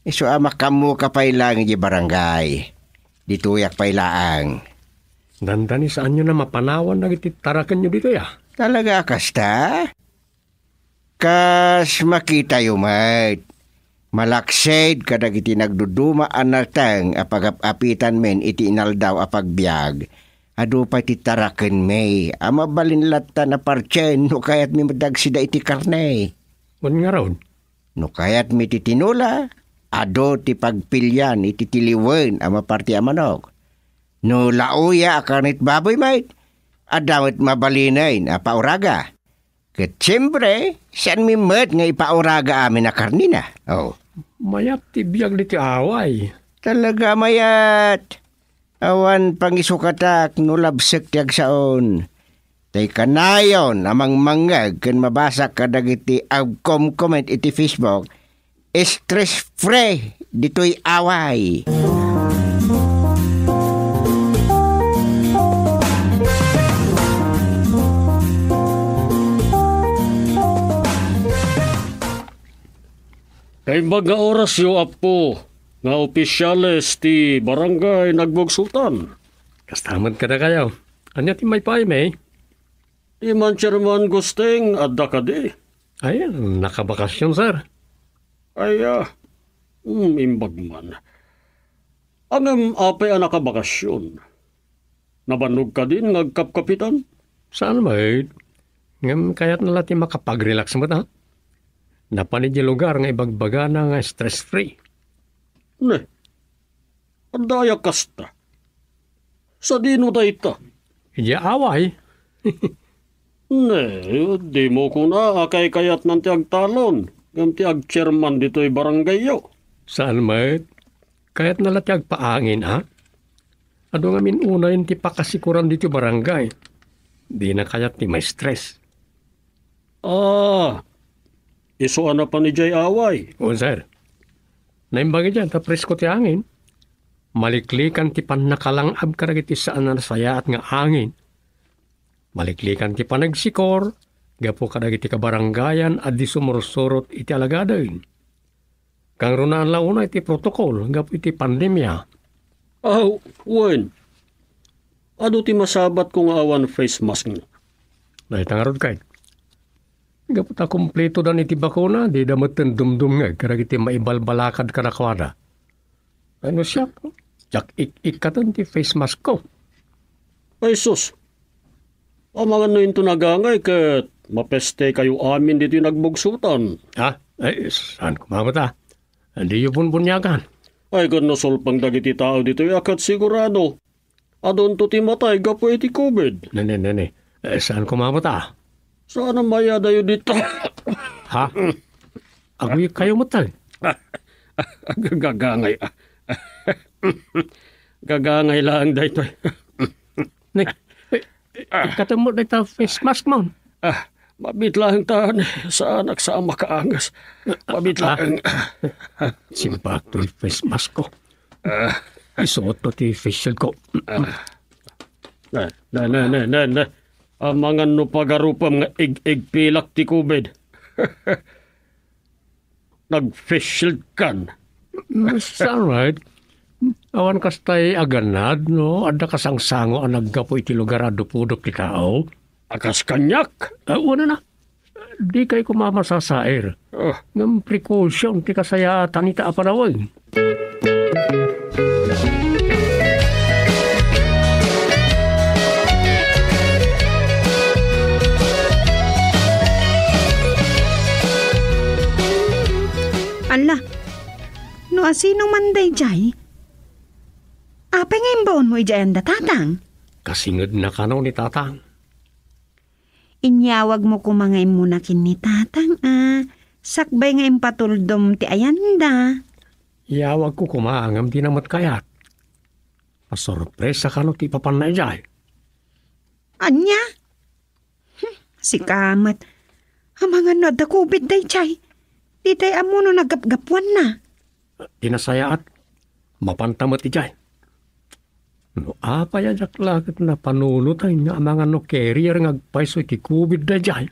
Iso makamu ka pailang iti barangay. Dituyak pailaang. Dandani saan nyo na mapanawan na iti tarakan nyo dito ya? Talaga kasta? Kas makita yung mate. Malaksaid kadag iti nagduduma anatang apagapitan men iti inaldaw apagbiag. Ado pa iti tarakan may. Mabalinlata na parchen no kayat mi madagsida iti karne. Wan nga raon? No kayat mi iti tinula. Ado ti pagpilyan iti tiliwen ama parti amanok. No lauya akarnit baboy mait. Adawit mabalinain pauraga. Ket siyempre, saan mi met nga ipauraga amin na karnina? Oh. Mayat ti biyag ti away. Talaga mayat. Awan pangisukatak no labsek ti agsaon. Tay kanayon amang mangag ken mabasak kadag iti comment iti Facebook. Stress free dito'y away. Kay baga oras yo apo nga opisyales ti barangay nagbugsutan. Kastamad ka na kayo. Anya ti may pay may? Iman chairman gusteng adda ka di. Ayan, nakabakasyon sir. Ay, imbag man. Ang apay nakabakasyon. Nabanog ka din ngagkapkapitan? Saan may? Ngam kaya't nalati makapag-relax mo na. Napanid yung lugar nga ibagbaga na nga stress-free. Ne, adaya kasta. Sa dino da ita. Iya away. Ne, di mo ko na akay kayat nanti agtalon. Gamti ag-chairman dito'y barangay yo. Saan may? Kaya't nalati agpaangin Ado nga minuna yung ti pakasikuran dito barangay. Di na kaya't ti may stress. Isuan na pa ni Jay away. O sir, naimbagi dyan, tapres ko ti angin. Maliklikan ti panakalangab karagiti saan na nasaya at nga angin. Maliklikan ti panagsikor, gapo kadagiti kabarangayan at di sumursurot iti alagadain. Kang runaan launa iti protokol, gapo iti pandemya. Wen. Ado ti masabat kong awan face mask na. Naitangarod kahit. Gapo ta kompleto dan iti bakuna, di damat dumdum nga, karagiti maibalbalakad kanakwada. Ano siya? Jak ikatan ti face mask ko. Ay sus, Mga no yung tunagangay kat mapeste kayo amin dito yung nagbugsutan. Ha? Ay, saan kumamata? Hindi yung bunbunyagan. Ay kan nasolpang dagiti tao dito akat sigurado. Adon to ti matay gapo iti COVID. Nene. Saan kumamata? Saan ang maya dayo dito? Ha? Agoy kayo matay. Gagangay. Gagangay lang dito. Ne, katamo na ito face mask mo. Mabit lang tan sa anak sa makaangas. Mabit lang. Simpak to yung face mask ko. Isuot to ti facial ko. Na. Amangan no pagarupam nga ig-pilak ti COVID. Nag-face shield kan. That's alright. Awan kastay aganad, no? Ada kasangsango ang naggapo iti lugar adupudok ti tao. Akas kanyak. Una na. Di kay kumamasasair. Ng precaution ti kasayatan ita apanaway. Ala, no asinong manday jay? Apa nga imbaon mo ijayan da tatang? Kasingad na kanaw ni tatang. Inyawag mo kumangay muna kin ni tatang Sakbay nga impatuldom ti ayanda. Iyawag ko kumaangam di namat kayat. Pasorpresa kano ti papanay jay. Anya? Si kamat. Hamangan no da COVID day jay. Di tayo amo no nagapgapuan na. Tinasayaat. Mapantamat ijay. No, apa ya jak lakit na panunot ay nga mga no carrier ngagpaiso iti COVID na jay.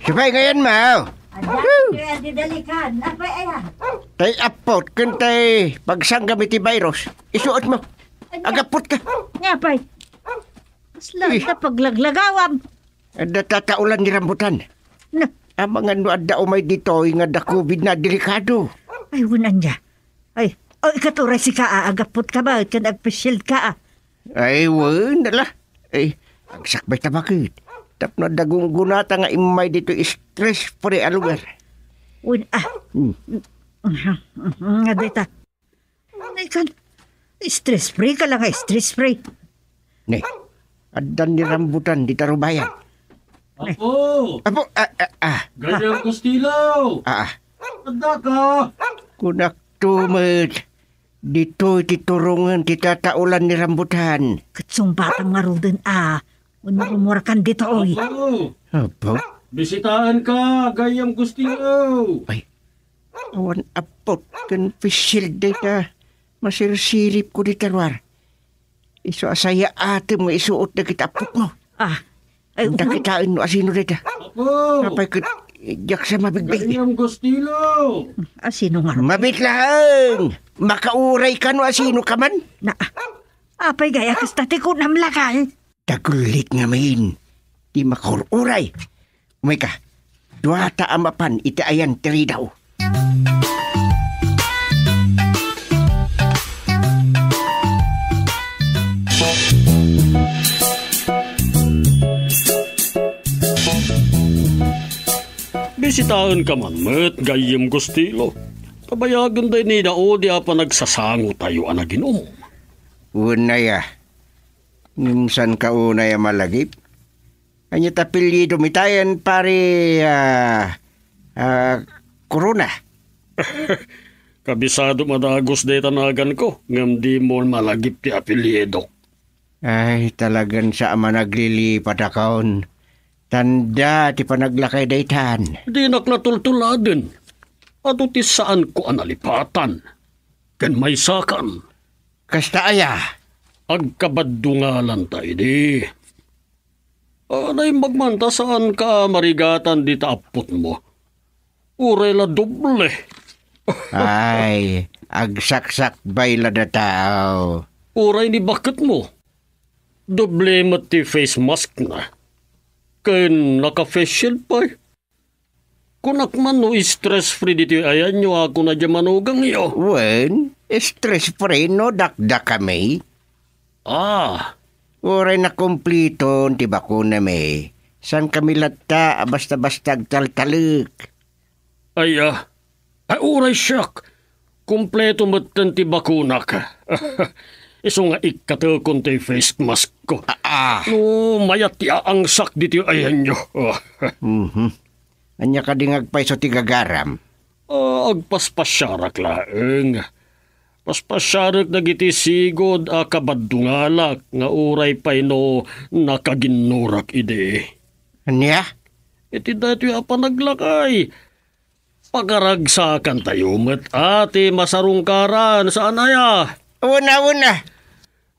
Sipay ngayon, Mao. Kaya didalikan. Apa ayan? Tay apot, kun tay pagsanggam iti virus. Isuot mo. Agapot ka. Nga pa'y. Asla ta paglaglagawam. Ada tataulan ni rambutan. Na. Ang mga no adda umay dito nga da COVID na delikado. Ay, wunan niya. Ay, ikaturay si ka agapot ka ba? Kan agpa-shield ka Ay, wan nala. Ay, ang sakbay tabakit. Tapno dagong gunata nga imay dito stress free a lugar. Wun, Nga dita. Ay, kan. Stress-free ka lang, stress-free. Ne, addan ni rambutan di tarubayan. Apo! Ganyang Kustilo! Anda ka! Kunak tumet. Dito titurungan ti tataulan ni rambutan. Katsong batang marudin Unurumurakan dito, oy. Apo? Bisitahan ka, Ganyang Kustilo! Ay, awan apot kan pisil data. Masirsirip ko di tarwar. Iso asaya ate mo isuot na kita apot mo. Ay, Dakitain mo asino data. Apo! Kapay ko, jak sa mabigbay. Ganyang Kustilo! sino nga? Mabit lang! Makauray ka no asino ka man? Apay gaya kastati ko namlakal. Tagulit nga mahin. Di makauray. Umay ka, duwata amapan iti ayan tiri daw. Bisitahan ka man, met, Ganyang Kustilo. Pabayagan day ni Dao di apa nagsasango tayo anaginom. Unay Ngimsan ka unay malagip? Anya tapilyido mitayan pare corona. Kabisado madagos day tanagan ko, ngam di mo malagip ti apelyido. Ay, talagan sa ama naglilipat akaon. Tanda ti panaglakay daytan. Di naklatultuladen. Ato ti saan ko analipatan. Ken may sakan. Kasta aya. Agkabadungalan tayo di. Anay magmanta saan ka marigatan di taapot mo. Urela doble. Ay, agsaksak bayla da tao. Uray ni bakit mo. Doble mo ti face mask na. Ken naka-face shield pa. Kunak man no stress-free dito ayan nyo ako na dyan manugang iyo. Wen, stress-free no dakdak kami. Ah, Uray na kumplito ti bakuna me. San kami lata basta-basta taltalik. ay uray siyak. Kompleto matan ti bakuna ka. Iso nga ikatakon ti face mask ko. No, mayat ti aangsak dito ayan nyo. Anya ka dingag pa iso ti gagaram. Agpaspasyarak laeng. Paspasyarak dagiti sigod kabadungalak nga uray pay no nakaginurak ide. Anya? Iti dati panaglakay. Pagaragsakan tayo met ati masarungkaran saan aya. Una.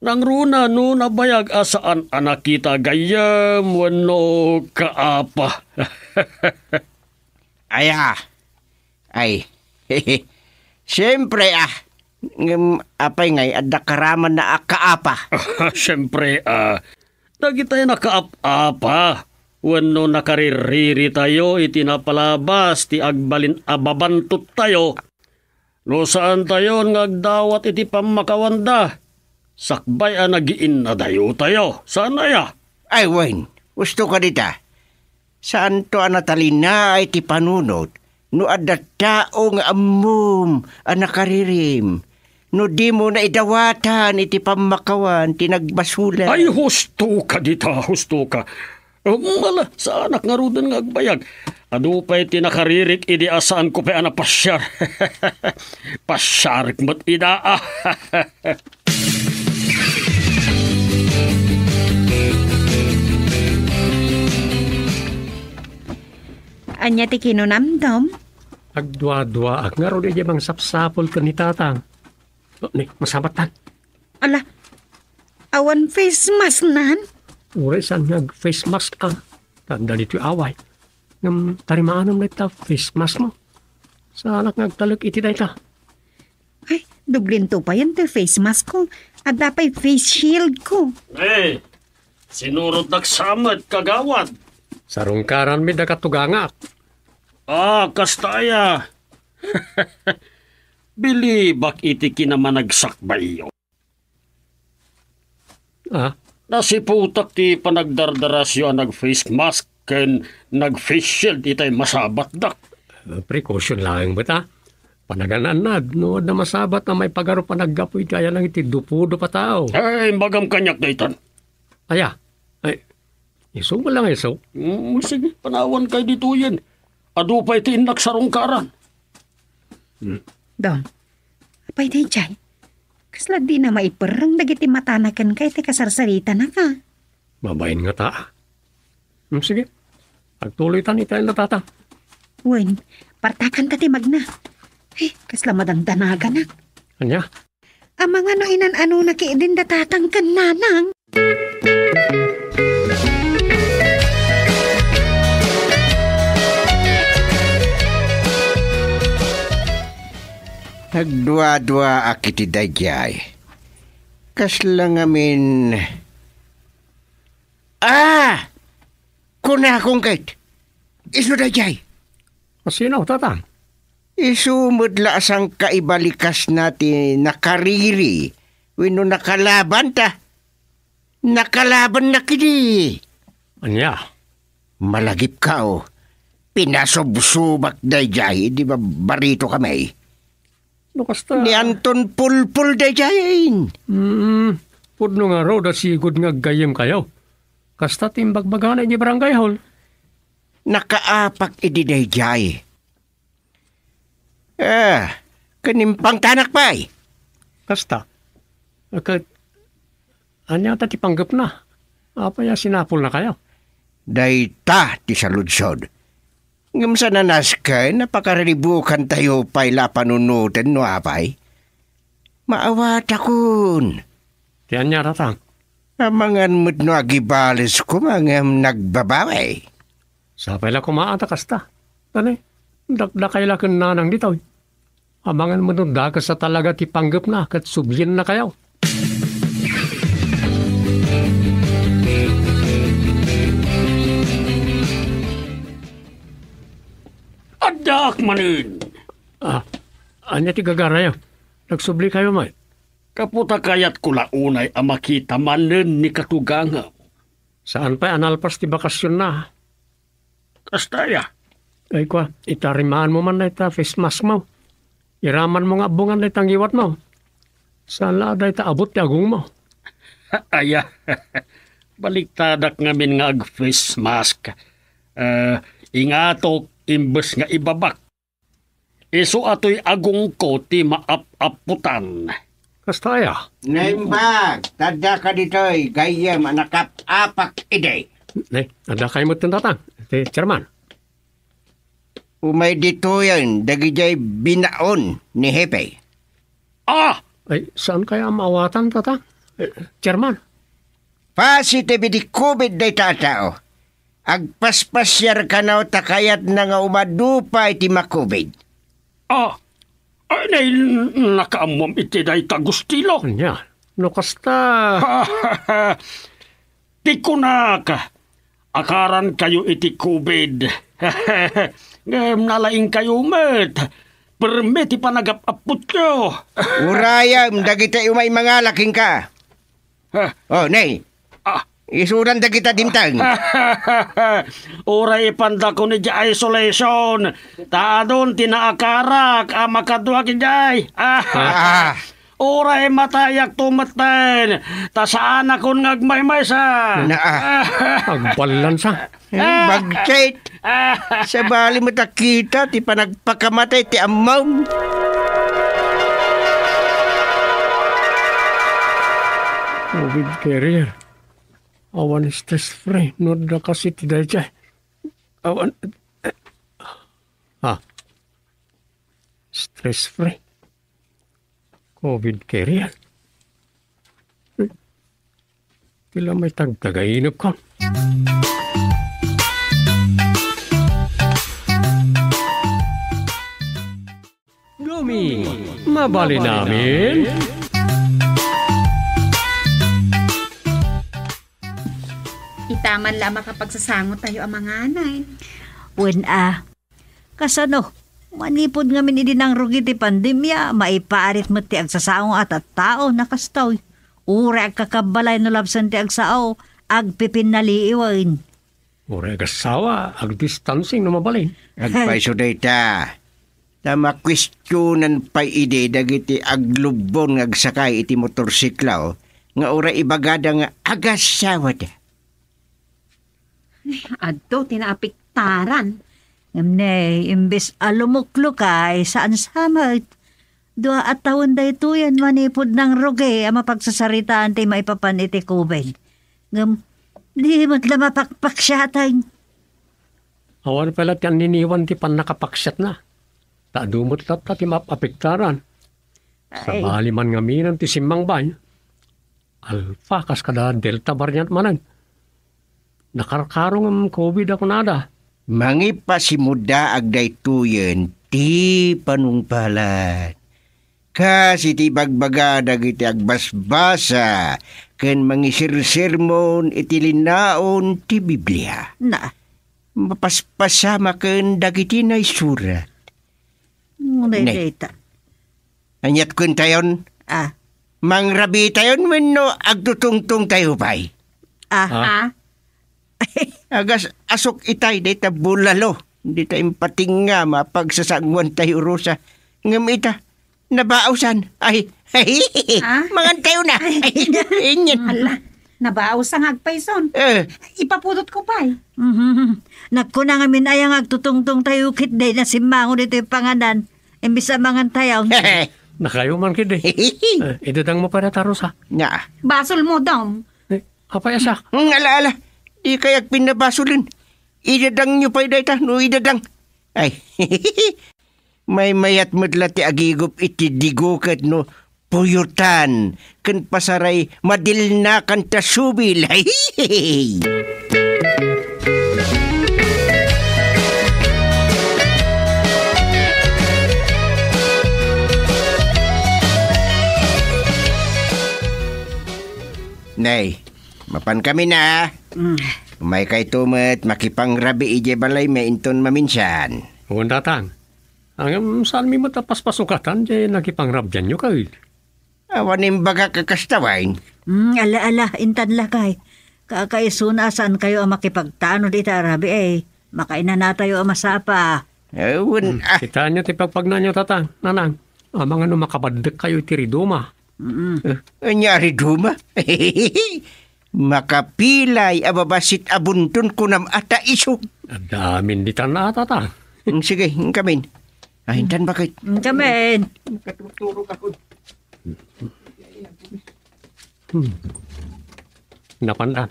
Nang runa no nabayag asaan anak kita gayam wano kaapa. Ay. Siyempre apay ngay adda karaman na kaapa. Siyempre dagi tayo nakaapa. Wano nakaririri tayo itinapalabas ti agbalin ababantot tayo. No saan tayo ngagdawat iti pamakawanda. Sakbay nagiin na dayo tayo. Saan aya? Ay, Wayne, gusto ka dita. Saan to natalina ay ti panunod? No adda tao nga amum nakaririm. No di mo na idawatan iti pamakawan tinagbasulan. Ay, husto ka dita, husto ka. Mala, sa anak nga rudan nga agbayag. Ado pa'y tinakaririk, idi asaan ko pa pasyar. Pasyarik mo't ida. Anya ti kinunamdom? Agdwa-dwa ak nga ro di bang sapsapol ka ni tatang. Ni, masabatan. Ala, awan face mask nan? Uray saan nga face mask ka. Tanda nito away. Ngam tarimaanam na ita face mask mo. Sa anak ngagtalog iti na ita. Ay, dublin to pa yan to face mask ko. At dapat face shield ko. Sinurot nagsamad kagawad. Sarungkaran mi da katugangak. Kastaya. Bilibak iti kinamanagsakbay iyo. Nasiputak ti panagdardarasyo nag-face mask ken nag-face shield itay masabat dak. Precaution lang ba ta? Panagananad, no na masabat na may pagaro panaggapoy kaya lang iti dupudo pa tao. Ay, magam kanyak na itan. Ay, iso mo lang iso. Sige, panawan kay dito yan. Ado pa iti inak sarungkaran. Dong, apay day chay. Kasla di na maiperang dagiti matanakan kay ti kasarsarita na ka. Mabayin nga ta. Sige, agtuloy tan itayin na tata. Wen, partakan ta ti magna. Kasla madamdanaga na. Anya? Ang mga no inan-ano na kiidin datatang kan nanang. Nagdwa-dwa akiti dayjay. Kasla ngamin. Kuna akong kait. Isu dayjay. Sino, tata? Isumudla asang kaibalikas natin nakariri. Wino nakalaban ta. Nakalaban na kini. Anya? Malagip ka o. Pinasob-subak dayjay. Di ba barito kami? No, kasta. Ni Anton pulpul dayjayin. Pudno nga ro da sigod nga gayem kayo. Kasta timbagbaganay ni barangay hall. Nakaapak idi dayjay. Kanimpang tanak pa eh. Kasta. Anya ta ti panggap na. Apa ya sinapol na kayo? Dayta ti saludsod. Ngam sa nanaskay, napakaralibukan tayo pa'y lapanunutan no apay. Maawat akon. Ti anya ratang? Amangan mo't no agibales ko mangam nagbabaway. Sapay la kumaata kasta. Tani, dakdakay la ken nanang dito. Amangan mo nun dakas sa talaga ti panggap na kat subyin na kayo. Daak manin. Anya ti gagarayo. Nagsubli kayo, may. Kaputa kayat ko launay ang makita manen ni katugangaw. Saan pa analpas ti bakasyon na? Kastaya. Ay kwa, itarimaan mo man na ita face mask mo. Iraman mo nga bungan na itang iwat mo. Saan laada ita abot ti agong mo? Aya, baliktadak ngamin nga ag-face mask. Ingatok imbes nga ibabak. Iso ato'y agong ko ti maap-aputan. Kastaya. Naimbag, tada ka dito'y gayam anakap-apak ide. Ada kayo mo tindatang. Ti chairman. Umay dito yan, dagijay binaon ni Hepe. Ay, saan kaya maawatan, tatang? Chairman. Positive di COVID day tatao. Agpaspasyar ka na takayat na nga umadupay ti ma-COVID. Ay, nakaamom iti day tagustilo. Anya, no kasta. Tiko na ka. Akaran kayo iti COVID. Nalaing kayo met. Permiti pa nagapaput nyo. Urayam, dagita umay mga laking ka. Nay. Isuran dagita dimtang. Uray panda ko ni jay isolation. Taadon tinaakarak makadua kijay. Uray matayak tumatan. Ta saan akong ngagmaymaysa. Agbalansa. Bagcait. Sa bali mo takita, ti panagpakamatay ti amaw. COVID carrier. Awan stress free. Noda kasi ti dayjay. Awan. Stress free. COVID carrier. Kila may tagtagainap ka. Gumi, mabali namin. Itaman lang makapagsasangot tayo ang mga anay. Kasano, manipod ngamin idinang rugi ti pandemya, maipaarit mo ti agsasaong at tao nakastaw. Ure ag kakabalay no labsan ti agsao, agpipinaliiwain. Ure agasawa, ag-distancing no mabalin. Agpaiso dayta. Tama kwestiyonan pa ide dagiti aglubon agsakay iti motorsikla nga ura ibagada nga agasawa da. Adto, tinaapiktaran. Ngamne, imbes alumuklo kay saan samay. 2 taon da ito yan manipod ng rugi ang mapagsasaritaan ti maipapan iti COVID. Ngam, di mo't lamapakpak siya tayo. Awan pala ti niniwan ti pan nakapaksyat na. Taadumot lat ti mapapiktaran. Sa baliman ngaminan ti simmang bay. Alpha kas kada Delta variant manan. Nakarkarong ang COVID ako nada. Mangipasimuda agday tuyen ti panungpalan. Kasi ti bagbaga dagiti agbasbasa ken mangisir-sermon iti linaon ti Biblia. Mapaspasama ken dagiti naisurat. Data. Anyat kun tayon? Mangrabi tayon wenno agtutungtung tayo pay. Agas asok itay data bulalo. Di tayo pating nga mapagsasagwan tayo rosa. Ngam ita, nabaausan. Mangan tayo na. Inyan. Hala, nabaausan agpayson. Ipapudot ko pa Nagkuna ngamin ayang agtutungtong tayo kit day na simango dito yung panganan. Imbis sa mangan tayo. Nakayo man kid idadang mo para tarosa. Basol mo daw. Kapayasak. Ala. Di kayak pinabasulin. Idadang nyo pa dayta, no idadang. Ay, may mayat madlati agigop iti digukat no puyutan. Kan pasaray madil na kan tasubil. Nay, mapan kami na. May kay tumet, makipangrabi ije balay may inton maminsan. Huwag datang. Ang saan mi matapas pasukatan, di nakipangrabyan nyo kayo. Awan imbaga kakastawain. Ala, intan lakay. Kakaisuna saan kayo ang makipagtano dito, Arabi eh. Makainan na tayo ang masapa. Awan, Kita nyo ti pagpagna nyo, tata, nanang. Mga no makabadak kayo tiriduma. anyari duma. Makapilay ababasit abuntun kunam ata iso. Damin di na, tata. Sige, kamin. Hintan bakit? Kamen. Katuturo ako. Napandan.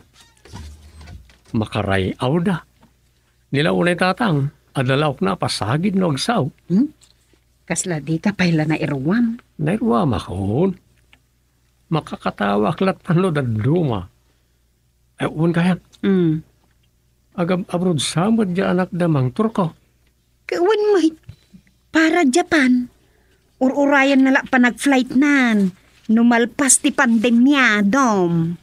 Makaray awda. Nila unay tatang, adalaw na pasagid no agsaw. Kasla di ka pala na irwam. Nairwa makon. Makakatawa aklat tanlo daduma. Ewan kayan. Agam abroad samad di anak damang turko. Kawan mo, para Japan. Ururayan na pa nag-flight nan. Numalpas ti pandemya, dom.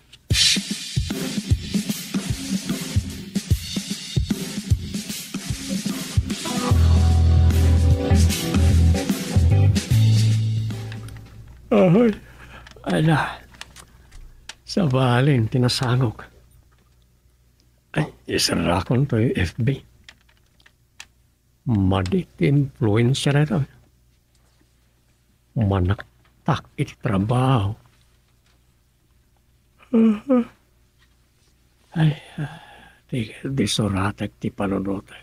Ahoy. Ala. Sa balin, tinasangok. Ay, isara ko to yung FB. Madit influensya na ito. Manaktak iti trabaho. Ay, di suratak ti panunutak.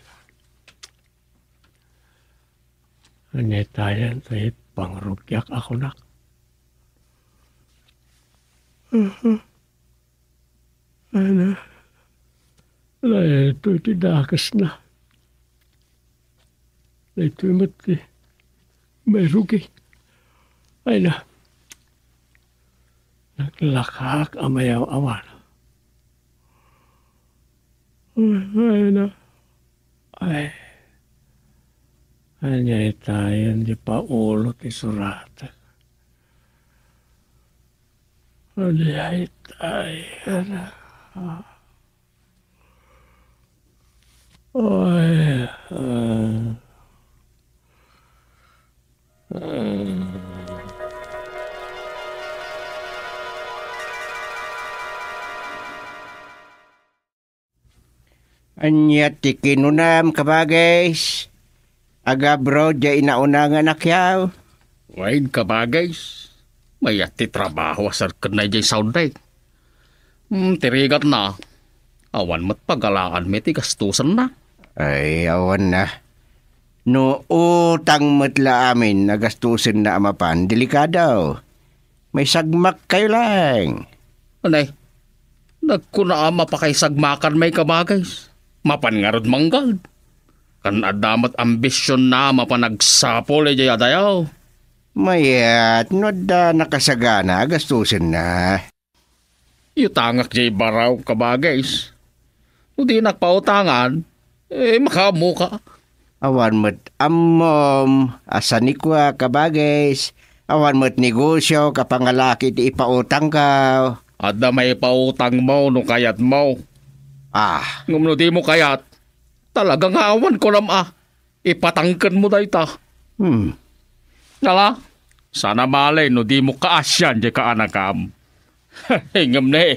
Anetayan tayo pangrugyak ako nak. Ano? Ito tidakas na. Ito mati. May rugi. Ay na. Naglakak amayaw-awan. Ay na. Ay. Anyay tayo, di pa ulo ti surata. Anyay tayo. Ay. Anya ti kinunam kabagays. Aga bro, di inaunangan akyaw. Wain kabagays. Mayat ti trabaho asar kenay jay sounday. Tirigat na. Awan mat pagalaan may ti gastusan na. Ay, awan na. No utang matla amin nagastusin na amapan, delikado. May sagmak kayo lang. Anay, nagkuna ama pa kay sagmakan may kabagays. Mapan nga rod manggad. Kan adamat ambisyon na mapanagsapol jay adayaw. Mayat, no da nakasagana, gastusin na. Itangak jay baraw kabagays. No di nakpautangan, makamuka. Awan mo't amom, asanikwa kabagays. Awan mo't negosyo kapangalaki ti ipautang ka. Ada may pautang mo no kayat mo. Ngum no di mo kayat, talagang awan ko nam ipatangkan mo dahi ta. Nala, sana malay no di mo kaasyan di ka anakam. Hingam na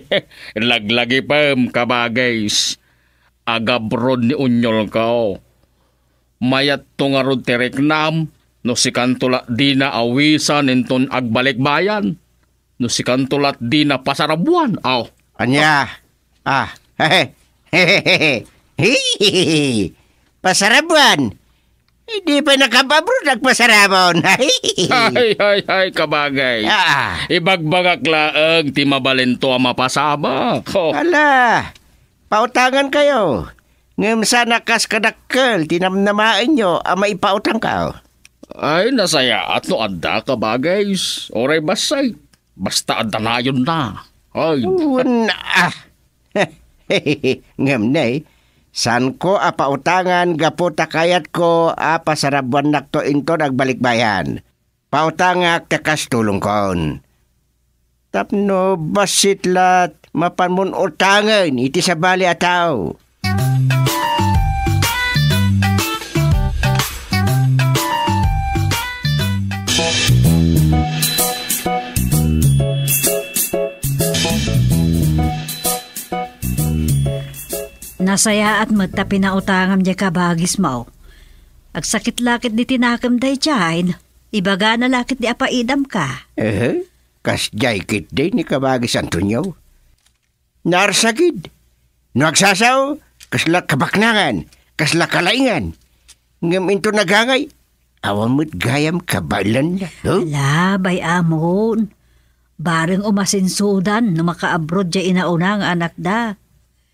laglagi pa kabagays. Agabrod ni unyol ka. Mayat to nga rod tereknam, no si kantulat di na awisan inton agbalik bayan. No si kantulat di na pasarabuan, Anya, pasarabuan. Hindi pa nakapabrod nagpasarabon. Ay, kabagay. Ibagbagak laang ti mabalento ang mapasama. Ala, pautangan kayo. Ngam sana kas kadakkel, tinamnamain nyo, maipautang ka. Ay, nasaya at no adda kabagays. Oray basay. Basta adda na yun na. Ay. Ngam na san ko pautangan gaputa kayat ko pasarabuan nakto into nagbalik bayan. Pautangak takas tulong kon. Tapno basitlat mapanmun utangan iti sa bali ataw. Nasaya at mata pinautangam di kabagis mo. Agsakit-lakit di tinakam day tiyan, ibaga na lakit di apaidam ka. Kas jaykit din ni kabagis Antonio. Narsagid. Nagsasaw, kasla kabaknangan, kasla kalaingan. Ngam into nagangay, awamot gayam kabalan na. Ala, bay amon. Bareng umasinsudan no maka-abroad di inauna ang anak da.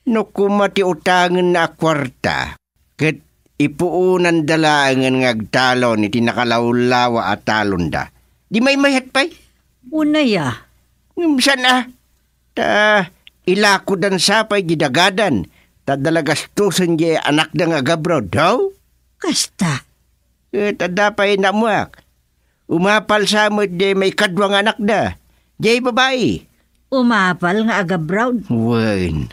No kumati utangan na kwarta, ket ipuunan dalangan ngagtalon iti nakalawlawa at talon da. Di may mayat pa'y? Unaya. Sana, ilako dan sapay gidagadan, tadalagastusan di anak da nga gabrod, daw? Kasta. Tadapay namuak. Umapal sa mo di may kadwang anak da. Di babae. Umapal nga aga brown. Wen.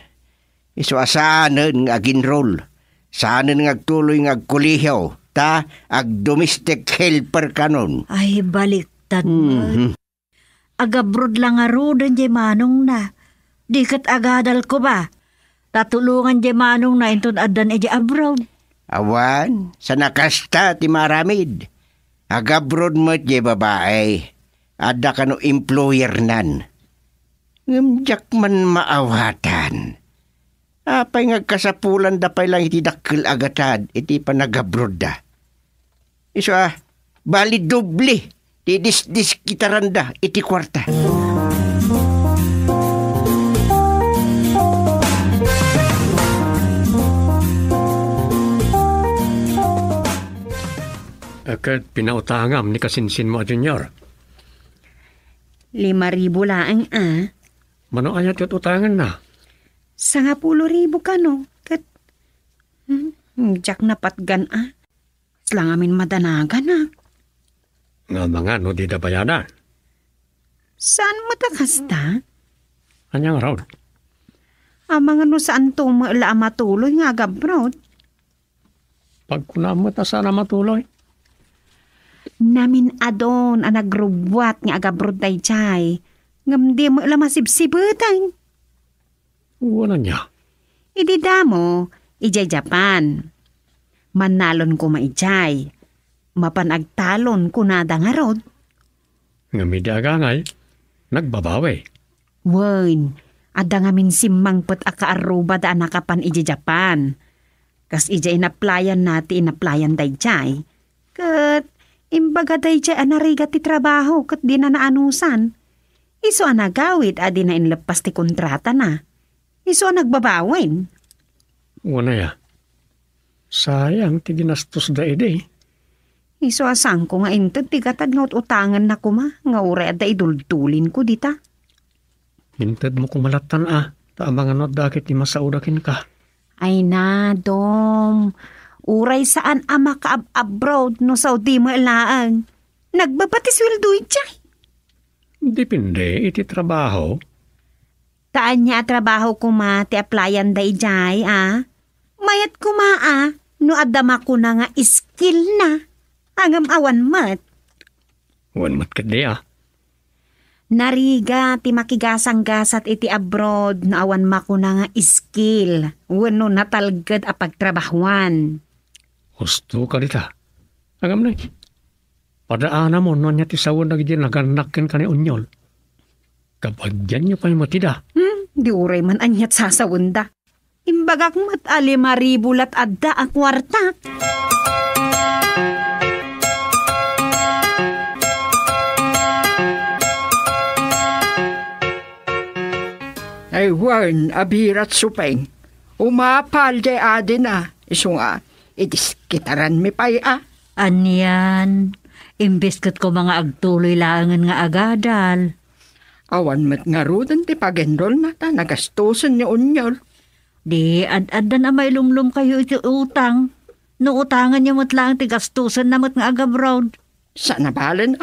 Iso asanan nga ginroll. Saanan nga agtuloy nga agkulihaw. Ta ag domestic helper kanon. Ay, baliktad mo. Agabrod lang nga rodan di manong na. Di kat agadal ko ba? Tatulungan di manong na intun adan di abroad. Awan, sa nakasta ti maramid. Agabrod mo di babae. Ada ka no employer nan. Ngamjak man maawatan. Apay nga kasapulan dapay lang iti dakkel agatad iti panagabrod da. Iso bali doble. Ti dis kitaranda iti kwarta. Kat pinautangam ni kasinsin mo, Junior. 5,000 laang Mano ayat yun utangan na? 10,000 ka no. Kat, jak na patgan Slang amin madanagan Nga mga no di da bayadan. Saan mo takasta? Anyang raw? Mga no saan to maala matuloy nga gabrod? Pag kunamot na sana matuloy. Namin adon nagrubwat nga agabrod tay chay. Ngam di mo alam masibsibutang. Wala niya. Idi damo, ijay Japan. Manalon ko maijay. Mapanagtalon ko nada nga rod. Nga midagangay, nagbabawi. Wen, ada nga min simmang put akaaruba da nakapan ijay Japan. Kas ijay inaplayan nati inaplayan day chay. Kat, imbaga day chay anariga ti trabaho kat di na naanusan. Iso anagawit adi na inlepas ti kontrata na. Iso nagbabawin. Wala ya. Sayang ti ginastos da ide. Iso asang ko nga inted ti gatad nga utangan na kuma. Nga ure ada idultulin ko dita. Minted mo kumalatan Ta mga not dakit ni masaudakin ka. Ay na, Dom. Uray saan ama ka abroad no Saudi mo ilaang. Nagbabatiswildo itchay. Depende, iti trabaho. Taan niya trabaho ko ma, ti applyan da ijay, Mayat ko ma, no adama ko na nga skill na. Angam awan mat. Wan mat ka di, Nariga, ti makigasang-gasat iti abroad, na awan mako na nga skill. Wano natalgad a pagtrabahuan. Gusto ka dita. Agam na. Padaana mo, no niya ti sawon na gidi naganakin ka ni unyol. Kapag yan nyo pa'y matida. Di uray man anyat sasawunda. Imbagak mat 5,000 lat adda ang kwarta. Ay wan, abirat supeng. Umapal de adi na. Iso nga, idiskitaran mi pa'y Anyan, imbes kat ko mga agtuloy langan nga agadal. Awan mat nga rudan ti pagendol na ta, nagastusan ni unyol. Di, ad-ad na may lumlum kayo iti utang. No utangan niya mo't lang ti gastusan na mo't nga agabroad. Sana balen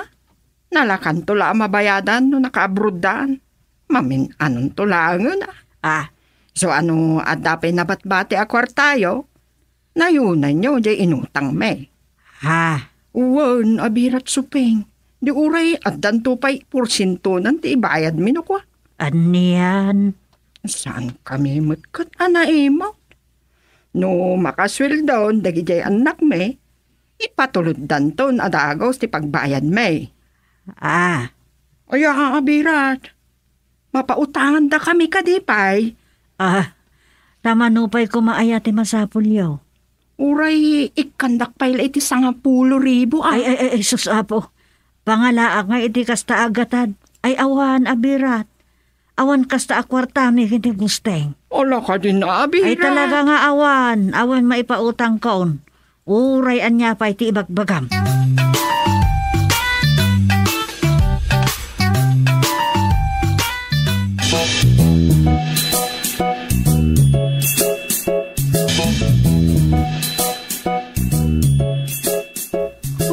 Nalakan tula mabayadan no nakaabrodan. Mamin anong tulangan So ano adapay nabatbati a kwartayo? Nayunan nyo di inutang me. Uwan, abirat supeng. Di uray at dantupay porsinto nan ti ibayad minukwa. Aniyan. Saan kami matkat anaimo? No makaswildon, dagijay anak me, ipatulod danton adagos ti pagbayad me. Ah, Aya abirat, mapautangan da kami kadipay. tamanupay ko maaya ti masapul yaw. Uray, ikandak pay iti 10,000 Ay, sus apo. Pangalaak nga iti kasta agatad. Ay awan abirat. Awan kasta akwartami hindi gusteng. Ala ka din na abirat. Ay talaga nga awan. Awan maipautang kaon. Uray anya pa iti ibagbagam.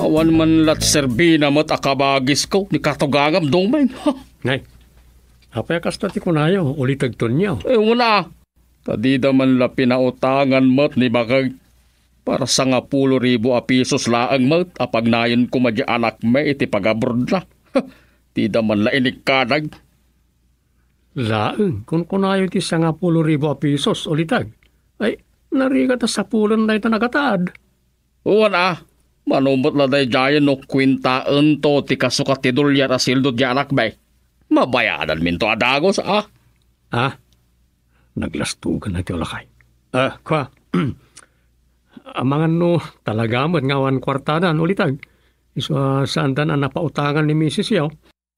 Awan man lat serbina mat akabagis ko ni katugangam domay. Nay, apay kasta ti kunayo, ulitag tunyaw. Wala. Tadida man la pinautangan mat ni bagag para sa 10,000 pesos laang mat apag nayon ko madya anak me iti pagabrod la. Tida man la inikkadag. Laeng, kung kunayo ti 10,000 pesos, ulitag. Ay, narigat sa pulan na ito nagataad. Wala. Manumot la day jayan no kwintaan to ti kasukat ti dolyar asildo di anak bay. Mabayadan min to adagos Naglastugan na ti olakay. Kwa, amangan no talagamad ngawan kwartadan ulitag. Iso saan dan ang napautangan ni Mrs. Yaw?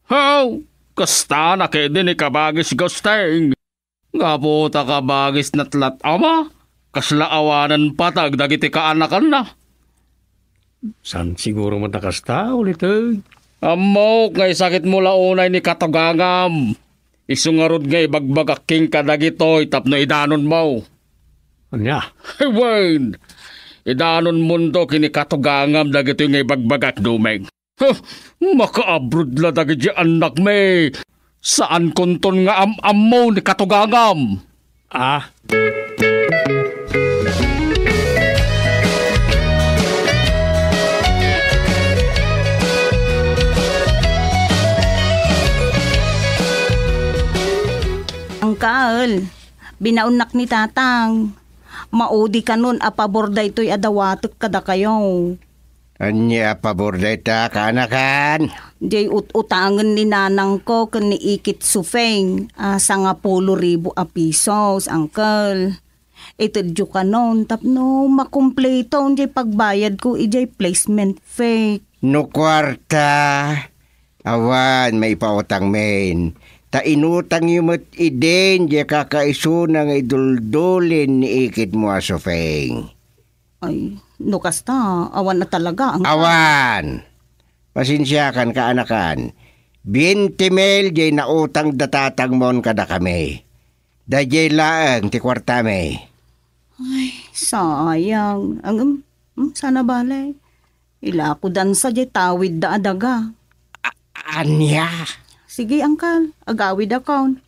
How? Kasta na kaya din ikabagis gusteng. Nga po ta kabagis natlat ama. Kasla awanan patag dagiti kaanakan na. San siguro mo nakasta ulitag? Amok ngay sakit mo launay ni katugangam. Isungarod ngay bagbagaking kadagitoy tapno idanon mo. Anya? Wayne, idanon mundo kini katugangam dagitoy ngay bagbagak dumeng. Makaabrod la dagiti anak me. Saan konton nga am mo ni katugangam? Angkal, binaunak ni tatang. Maudi ka nun apabor da ito'y adawatok kada kayo. Anya pabor ta kaanakan. Jay utangan ni nanang ko kan ni Ikit Sufeng 10,000 pesos, angkal. Ito dyo ka nun, tapno makumpleto jay pagbayad ko ijay placement fee. No kwarta. Awan, may pautang men. Ta inutang yumot iden, di kakaiso nga iduldulin ni ikit mo asofeng. Ay, no kasta, awan na talaga. Awan! Pasensyakan ka anakan. 20 mil jay nautang datatang mon kada kami. Da jay laang ti kwarta me. Ay, sayang. Sana balay. Ila ko dan sa jay tawid da adaga. Anya? Sige, angkal. Agawid akon.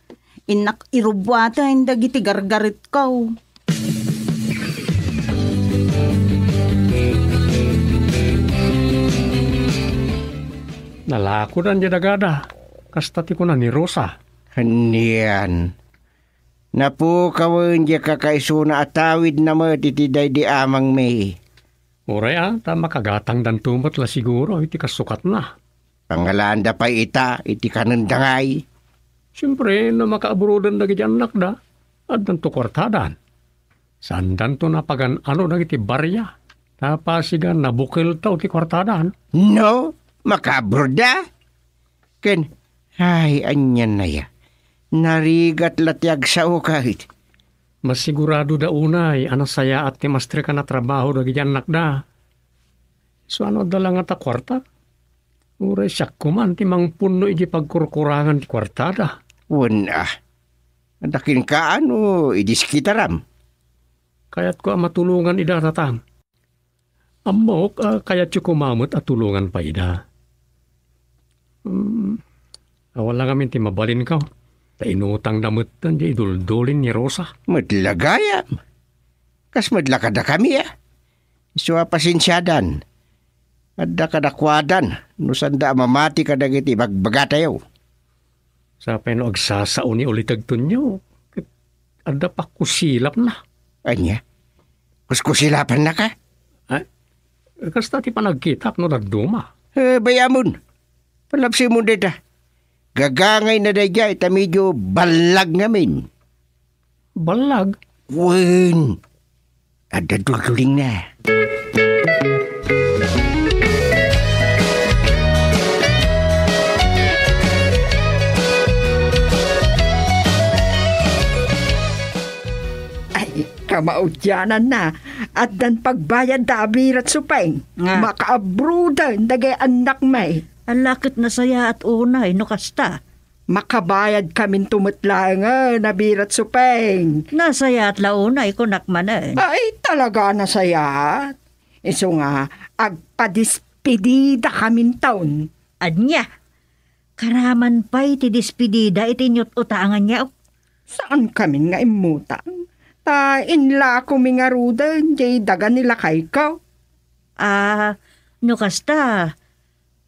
Inak irubwata hindi giti gargarit ko. Nalakudan di dagada. Kastati ko na ni Rosa. Hanian. Napu kawin di kakaiso na atawid na mo titiday di amang me. Uray tama kagatang dan tumot la siguro. Iti kasukat na. Pangalanda pa ita, iti kanandangay. Siyempre, na makaabrodan na giti anak da, at nanto kwartadan. Saan danto na pagan ano na giti barya, tapasigan na bukil tao ti kwartadan. No, makabroda. Ken, ay, anyan na ya. Narigat latyag sa ukahit. Mas sigurado da unay, anasaya at ti mastre ka na trabaho na giti anak da. So ano dala nga ta kwarta? Uray siya kuman ti mang puno iti pagkurkurangan ti kwartada. Wala. Adakin ka ano, idiskitaram. Kaya't ko matulungan ida tatang. Amok, kaya't siya kumamot at tulungan pa ida. Wala kami ti mabalin ka. Ta inutang damutan di iduldulin ni Rosa. Madlagayam. Kas madlakada kami Iswa pasensyadan. Adda kadakwadan, nusanda mamati kadagiti bagbagatayaw. Sa peno agsasao ni ulitag tunyo, adda pa kusilap na. Anya, Kuskusilapan na ka? Kasta ti panagkitap no nagduma. Bayamon. Palapsi mo dita. Gagangay na dadya, ita medyo balag namin. Balag? Wen. Ada dulduling na. Ay, kamaudyanan na. At dan pagbayad da abirat supeng. Nga. Makaabrudan dagay anak may. Ang lakit na saya at unay, no kasta. Makabayad kamin tumutlang nabirat supeng. Nasaya at launay ko nakmanan. Ay, talaga na saya. Iso nga, agpadispedida kamin taon. Anya, karaman pa'y ti dispedida itinyot utangan niya. Saan kamin nga imutang? Ta inla ko mingarudan, jay daga nila kay ko. No kasta.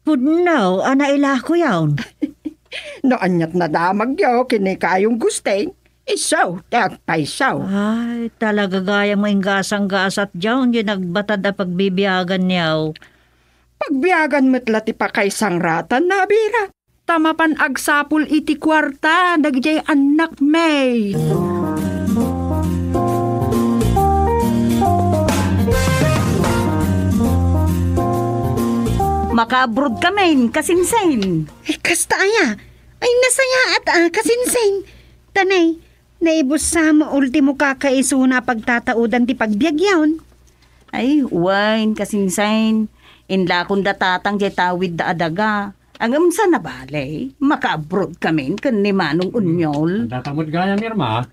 Pudnaw, ana ila ko yawn. No anyat na damag yo, kini kayong gusteng. Isaw, tagpaisaw. Ay, talaga gaya mo yung gasang-gasat dyan, yung nagbatad na pagbibiyagan niyaw. Pagbiyagan mo't lati pa kay sangratan na bira. Tamapan agsapul iti kwarta, nagjay anak may. Maka-abroad kami, kasinsain. Kasta aya. Ay nasaya at kasinsain. Tanay, naibos sa mo ultimo kakaiso na pagtataudan ti pagbiagyawn. Ay, wine, kasinsain. Inla kong datatang jay tawid da adaga. Ang sa nabalay, maka-abroad kami kan ni Manong Unyol. Datamot gaya mirma.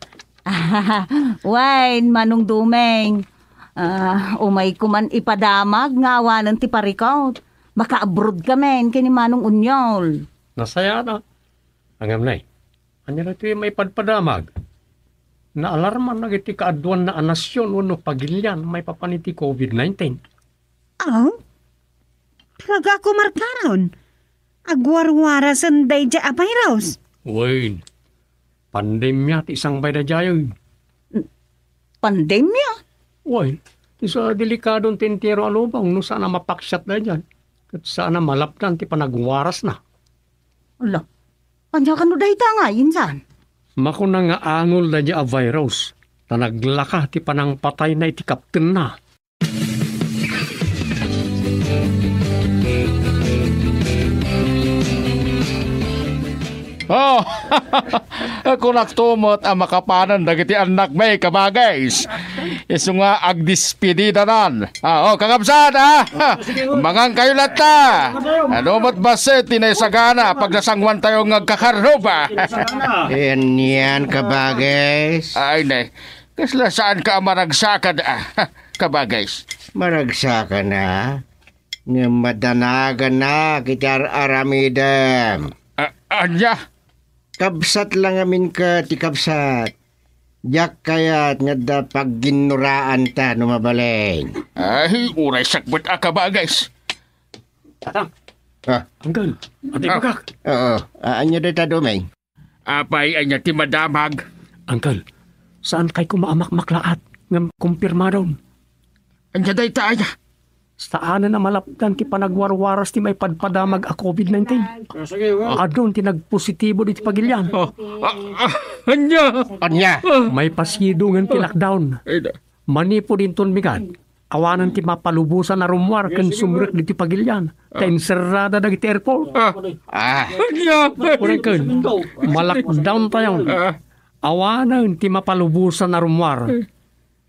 Wine, Manong Dumeng. Umay kuman ipadamag nga awanan ti parikaw. Maka-abroad kami kan ni Manong Unyol. Nasaya na. Angam nay. Anya na ito yung may padpadamag. Naalarman na iti kaadwan na anasyon wano pagilyan may papaniti COVID-19. Oh? Talaga ko markaron. Agwarwara sanday dya apay raos. Wayne, pandemya ti isang bay na jayon. Pandemya? Wayne, isa delikadong tintero alubang no sana mapaksyat na dyan. At sana malapdan ti panagwaras na. Ala, kanya ka no dahi nga, insan. Mako na nga angol na niya a virus. Na naglaka ti panang patay na iti kapten na. Oh, kung nagtumot ang makapanan dagiti anak may kabagays. Iso nga agdispedida nan. Kakabsat Mangang kayo lata. Ano mo't basit tinaysagana pag nasangwan tayo ngagkakarnoba. Yan kabagays. Ay nay, kasla saan ka maragsakad kabagays. Maragsaka na. Nga madanagan na kitar aramidam. Anya? Kabsat lang amin ka ti kabsat. Yak kaya't nga da pagginuraan ta numabaleng. Ay, uray sakbet kabagays. Tatang, Ah, anggal, ati bagak. oo. Anya da ta dumeng. Apay anya ti madamag. Anggal, saan kay kumaamak-maklaat ng kumpirma daw? Anya day taaya. Saan na malapdan ti panagwarwaras ti may padpadamag a COVID-19. Adon ti nagpositibo di ti pagilyan. Anya? Anya? May pasidungan ti lockdown. Manipo din ton migad. Awanan ti mapalubusan na rumwar kan sumrek di ti pagilyan. Ta inserrada dagiti airport. Anya? Uray kan, malakdown tayo. Awanan ti mapalubusan na rumwar.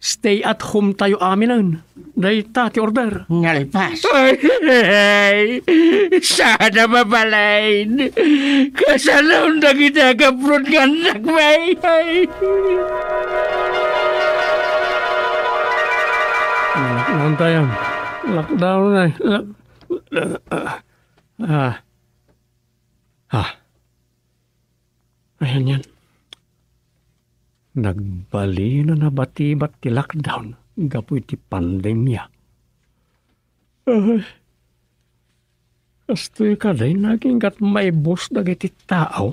Stay at home tayo aminan. Dahita ti order. Ngalpas. Ay, sana mabalain. Kasalaw na kita kaprot nga anak may. Lockdown tayo. Lockdown na. Ayan yan. Nagbali na nabati-bat ti lockdown. Gapoy ti pandemya. Kastoy ka day naging kat may boss dagiti tao.